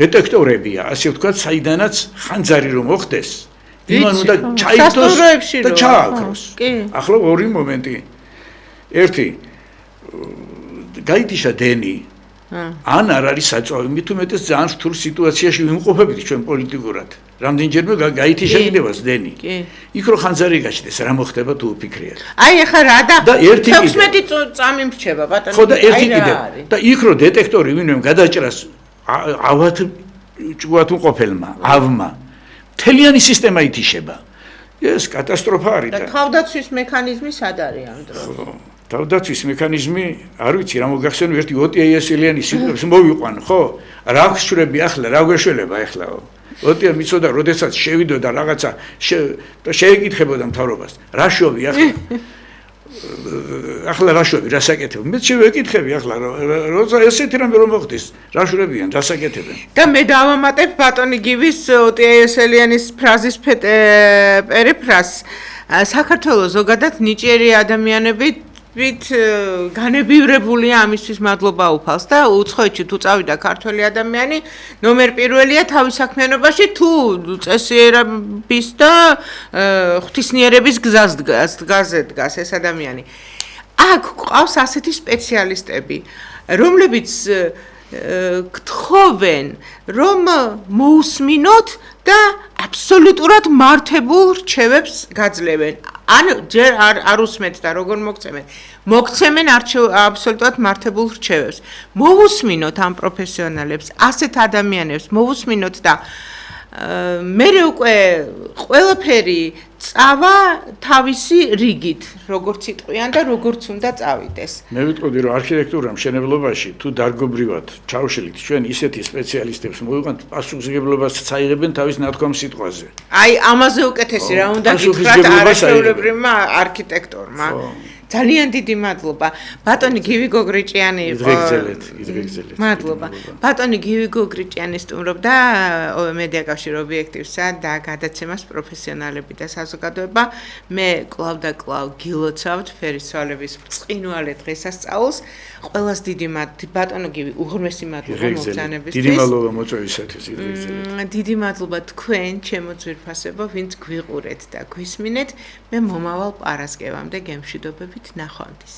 S2: დეტექტორებია, ასე ვთქვათ, საიდანაც ხანძარი რომ მოხდეს, იმან უნდა ჩაიგდოს და ჩააქროს. ახლა ორი მომენტი. ერთი გაითიშა დენი, ან არ არის საწვავი, მით უმეტეს ძალიან რთულ სიტუაციაში ვიმყოფებით ჩვენ პოლიტიკურად. რამდენჯერმე გაითიშა კიდევაც დენი. იქ რო ხანძარი გაჩნდეს, რა მოხდება თუ ვფიქრიათ.
S1: აი ახლა რა და
S2: 16
S1: წამი მრჩება ბატონო.
S2: ხო და ერთი კიდევ. და იქ რო დეტექტორი ვინმე გადაჭრას ავად ჭუათ უყოფელმა, ავმა. მთლიანი სისტემა ითიშება. ეს კატასტროფა არის და
S1: თავდაცვის მექანიზმი სად არის ამ დროს?
S2: თავდაცვის მექანიზმი, არ ვიცი, რა მოგახსენე, ერთი ოტიაესელიანი სიტყვებს მოვიყვან, ხო? რა გშვრები ახლა, რა გვეშველება ახლა? ოტია მიცოდა, როდესაც შევიდოდა რაღაცა და შეეკითხებოდა მთავრობას. რა შოვი ახლა? ახლა რა შევი, რა საკეთებ? მე შევეკითხები ახლა, როცა ესეთი რამე რომ მოხდეს, რა შვრებიან, რა საკეთებენ?
S1: და მე დავამატებ ბატონი გივის ოტიაესელიანის ფრაზის პერიფრაზს. საქართველოს ზოგადად ნიჭიერი ადამიანები განებივრებულია ამისთვის მადლობა უფალს და უცხოეთში თუ წავიდა ქართველი ადამიანი ნომერ პირველია თავის საქმიანობაში თუ წესიერების და ღვთისნიერების გზაზე დგას ეს ადამიანი. აქ ყავს ასეთი სპეციალისტები, რომლებიც გთხოვენ, რომ მოусმინოთ და აბსოლუტურად მართებულ რჩევებს გაძლევენ. ან ჯერ არ უსმენთ და როგორ მოგცემენ? მოგცემენ აბსოლუტურად მართებულ რჩევებს. მოусმინოთ ამ პროფესიონალებს, ასეთ ადამიანებს, მოусმინოთ და მე უკვე ყველაფერი წავა თავისი რიგით, როგორც იტყვიან და როგორც უნდა წავიდეს.
S2: მე ვიტყოდი, რომ არქიტექტურა მშენებლობაში თუ დარგობრივად ჩავშლით ჩვენ ისეთი სპეციალისტებს მოვიყვანთ, პასუხისმგებლობას წაიღებენ თავის ნათქვამ სიტყვაზე.
S1: აი, ამაზე უკეთესი რა უნდა გითხრათ არაჩვეულებრივმა არქიტექტორმა. ძალიან დიდი მადლობა. ბატონი გივი გოგრიჭიანი იყო.
S2: იდრეგზელეთ.
S1: მადლობა. ბატონი გივი გოგრიჭიანი სტუმრობდა მედია კავშირ ობიექტივსა და გადაცემას პროფესიონალები და საზოგადოება. მე კლავ და კლავ გილოცავთ ფერისცვალების ბრწყინვალე დღესასწაულს. ყველას დიდი ბატონო გივი უღრმესი მადლობა მოგზაურობისთვის.
S2: დიდი მადლობა მოწვევისათვის იდრეგზელეთ.
S1: დიდი მადლობა თქვენ, ჩემო ძვირფასებო, ვინც გვიყურეთ და გვისმინეთ. მე მომავალ პარასკევამდე გემშვიდობებით ნახვამდის.